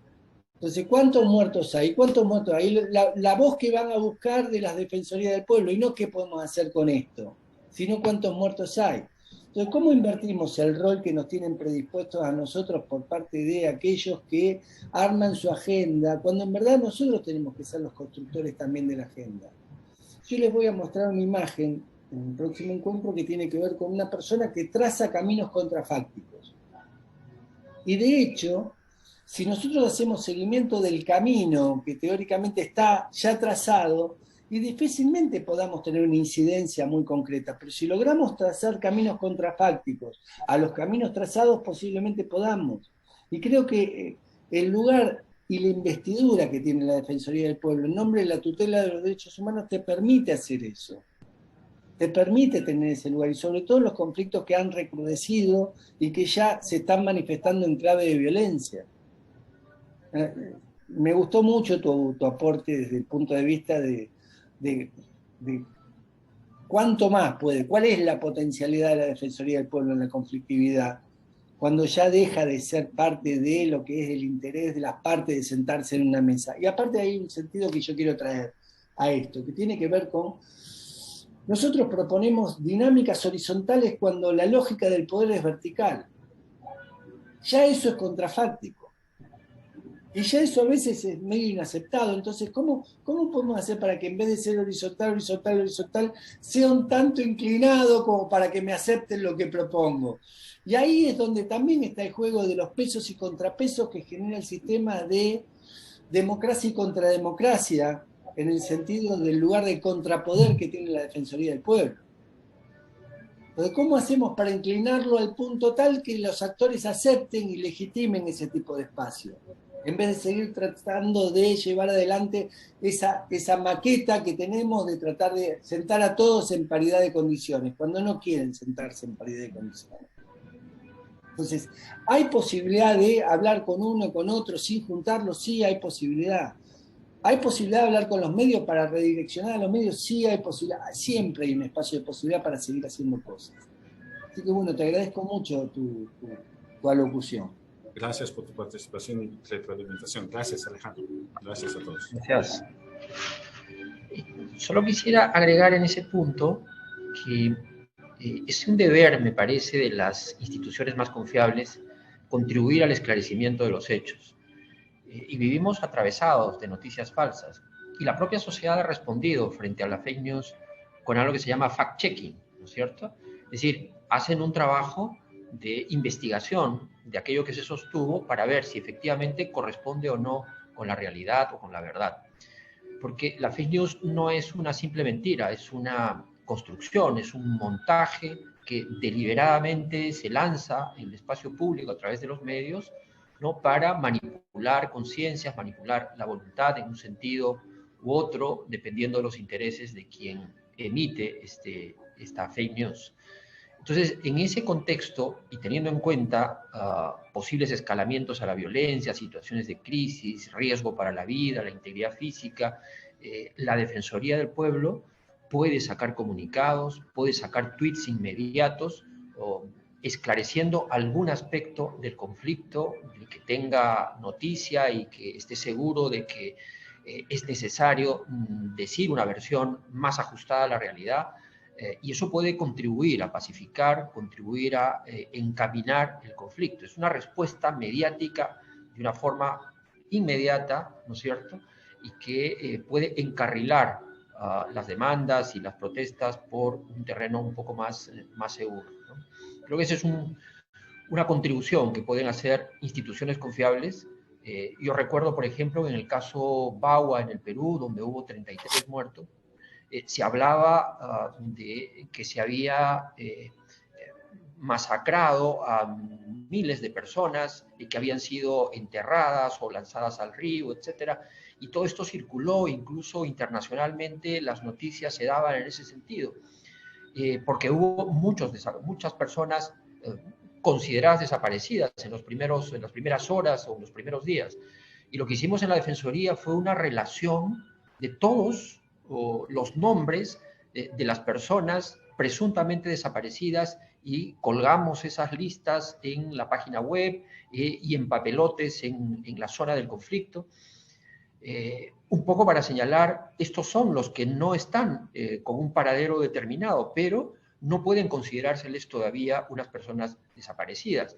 Entonces, ¿cuántos muertos hay? ¿Cuántos muertos hay? La voz que van a buscar de las Defensorías del Pueblo, y no qué podemos hacer con esto, sino cuántos muertos hay. Entonces, ¿cómo invertimos el rol que nos tienen predispuestos a nosotros por parte de aquellos que arman su agenda, cuando en verdad nosotros tenemos que ser los constructores también de la agenda? Yo les voy a mostrar una imagen en el próximo encuentro que tiene que ver con una persona que traza caminos contrafácticos. Y de hecho, si nosotros hacemos seguimiento del camino que teóricamente está ya trazado, y difícilmente podamos tener una incidencia muy concreta, pero si logramos trazar caminos contrafácticos a los caminos trazados, posiblemente podamos. Y creo que el lugar y la investidura que tiene la Defensoría del Pueblo en nombre de la tutela de los derechos humanos te permite hacer eso. Te permite tener ese lugar, y sobre todo los conflictos que han recrudecido y que ya se están manifestando en clave de violencia. Me gustó mucho tu aporte desde el punto de vista de cuánto más puede, cuál es la potencialidad de la Defensoría del Pueblo en la conflictividad, cuando ya deja de ser parte de lo que es el interés de las partes de sentarse en una mesa. Y aparte hay un sentido que yo quiero traer a esto, que tiene que ver con... Nosotros proponemos dinámicas horizontales cuando la lógica del poder es vertical. Ya eso es contrafáctico. Y ya eso a veces es medio inaceptado. Entonces, ¿cómo podemos hacer para que en vez de ser horizontal, sea un tanto inclinado como para que me acepten lo que propongo? Y ahí es donde también está el juego de los pesos y contrapesos que genera el sistema de democracia y contrademocracia, en el sentido del lugar de contrapoder que tiene la Defensoría del Pueblo. Entonces, ¿cómo hacemos para inclinarlo al punto tal que los actores acepten y legitimen ese tipo de espacio? En vez de seguir tratando de llevar adelante esa maqueta que tenemos de tratar de sentar a todos en paridad de condiciones, cuando no quieren sentarse en paridad de condiciones. Entonces, ¿hay posibilidad de hablar con uno, con otro, sin juntarlos? Sí, hay posibilidad. ¿Hay posibilidad de hablar con los medios para redireccionar a los medios? Sí, hay posibilidad. Siempre hay un espacio de posibilidad para seguir haciendo cosas. Así que bueno, te agradezco mucho tu alocución. Gracias por tu participación y retroalimentación. Gracias, Alejandro. Gracias a todos. Gracias. Solo quisiera agregar en ese punto que es un deber, me parece, de las instituciones más confiables contribuir al esclarecimiento de los hechos. Y vivimos atravesados de noticias falsas. Y la propia sociedad ha respondido frente a la fake news con algo que se llama fact-checking, ¿no es cierto? Es decir, hacen un trabajo de investigación de aquello que se sostuvo para ver si efectivamente corresponde o no con la realidad o con la verdad. Porque la fake news no es una simple mentira, es una construcción, es un montaje que deliberadamente se lanza en el espacio público a través de los medios, ¿no? Para manipular conciencias, manipular la voluntad en un sentido u otro, dependiendo de los intereses de quien emite esta fake news. Entonces, en ese contexto, y teniendo en cuenta posibles escalamientos a la violencia, situaciones de crisis, riesgo para la vida, la integridad física, la Defensoría del Pueblo puede sacar comunicados, puede sacar tweets inmediatos, esclareciendo algún aspecto del conflicto, del que tenga noticia y que esté seguro de que es necesario decir una versión más ajustada a la realidad. Y eso puede contribuir a pacificar, contribuir a encaminar el conflicto. Es una respuesta mediática de una forma inmediata, ¿no es cierto? Y que puede encarrilar las demandas y las protestas por un terreno un poco más seguro, ¿no? Creo que esa es una contribución que pueden hacer instituciones confiables. Yo recuerdo, por ejemplo, en el caso Bagua en el Perú, donde hubo 33 muertos, se hablaba de que se había masacrado a miles de personas que habían sido enterradas o lanzadas al río, etcétera, y todo esto circuló, incluso internacionalmente las noticias se daban en ese sentido, porque hubo muchas personas consideradas desaparecidas en las primeras horas o en los primeros días. Y lo que hicimos en la Defensoría fue una relación de todos los nombres de las personas presuntamente desaparecidas y colgamos esas listas en la página web y en papelotes en la zona del conflicto, un poco para señalar, estos son los que no están con un paradero determinado, pero no pueden considerárseles todavía unas personas desaparecidas.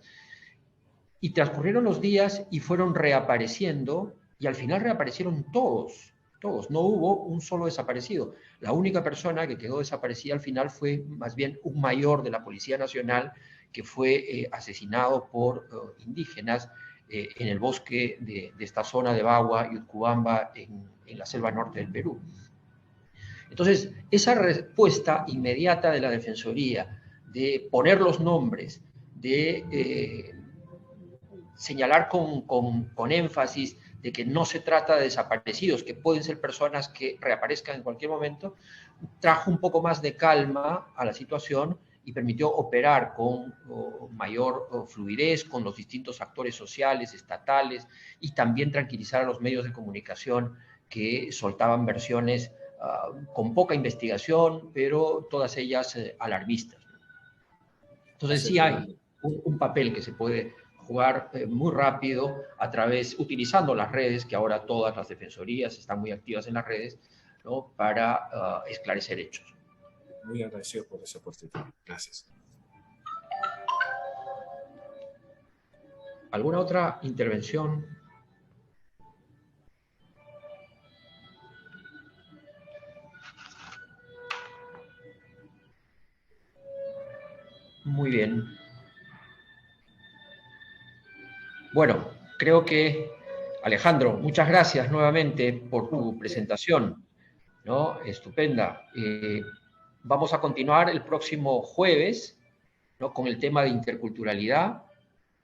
Y transcurrieron los días y fueron reapareciendo, y al final reaparecieron todos, no hubo un solo desaparecido. La única persona que quedó desaparecida al final fue más bien un mayor de la Policía Nacional que fue asesinado por indígenas en el bosque de esta zona de Bagua y Utcubamba en la selva norte del Perú. Entonces, esa respuesta inmediata de la Defensoría, de poner los nombres, de señalar con énfasis de que no se trata de desaparecidos, que pueden ser personas que reaparezcan en cualquier momento, trajo un poco más de calma a la situación y permitió operar con mayor fluidez con los distintos actores sociales, estatales, y también tranquilizar a los medios de comunicación que soltaban versiones con poca investigación, pero todas ellas alarmistas. Entonces sí hay un papel que se puede jugar muy rápido utilizando las redes, que ahora todas las defensorías están muy activas en las redes, ¿no? Para esclarecer hechos. Muy agradecido por esa oportunidad. Gracias. ¿Alguna otra intervención? Muy bien. Bueno, creo que, Alejandro, muchas gracias nuevamente por tu presentación, ¿no? Estupenda. Vamos a continuar el próximo jueves, ¿no? Con el tema de interculturalidad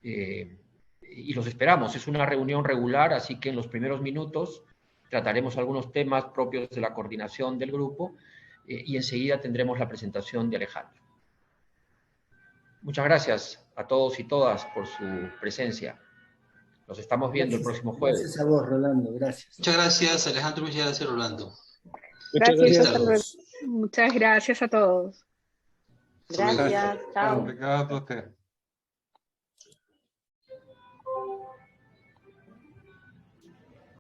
y los esperamos. Es una reunión regular, así que en los primeros minutos trataremos algunos temas propios de la coordinación del grupo y enseguida tendremos la presentación de Alejandro. Muchas gracias a todos y todas por su presencia. Nos estamos viendo el próximo jueves. Gracias a vos, Rolando, gracias. Muchas gracias, Alejandro, muchas gracias, Rolando. Muchas Gracias, gracias hasta a luego. todos. Muchas gracias a todos. Gracias, chao. Obrigado, até.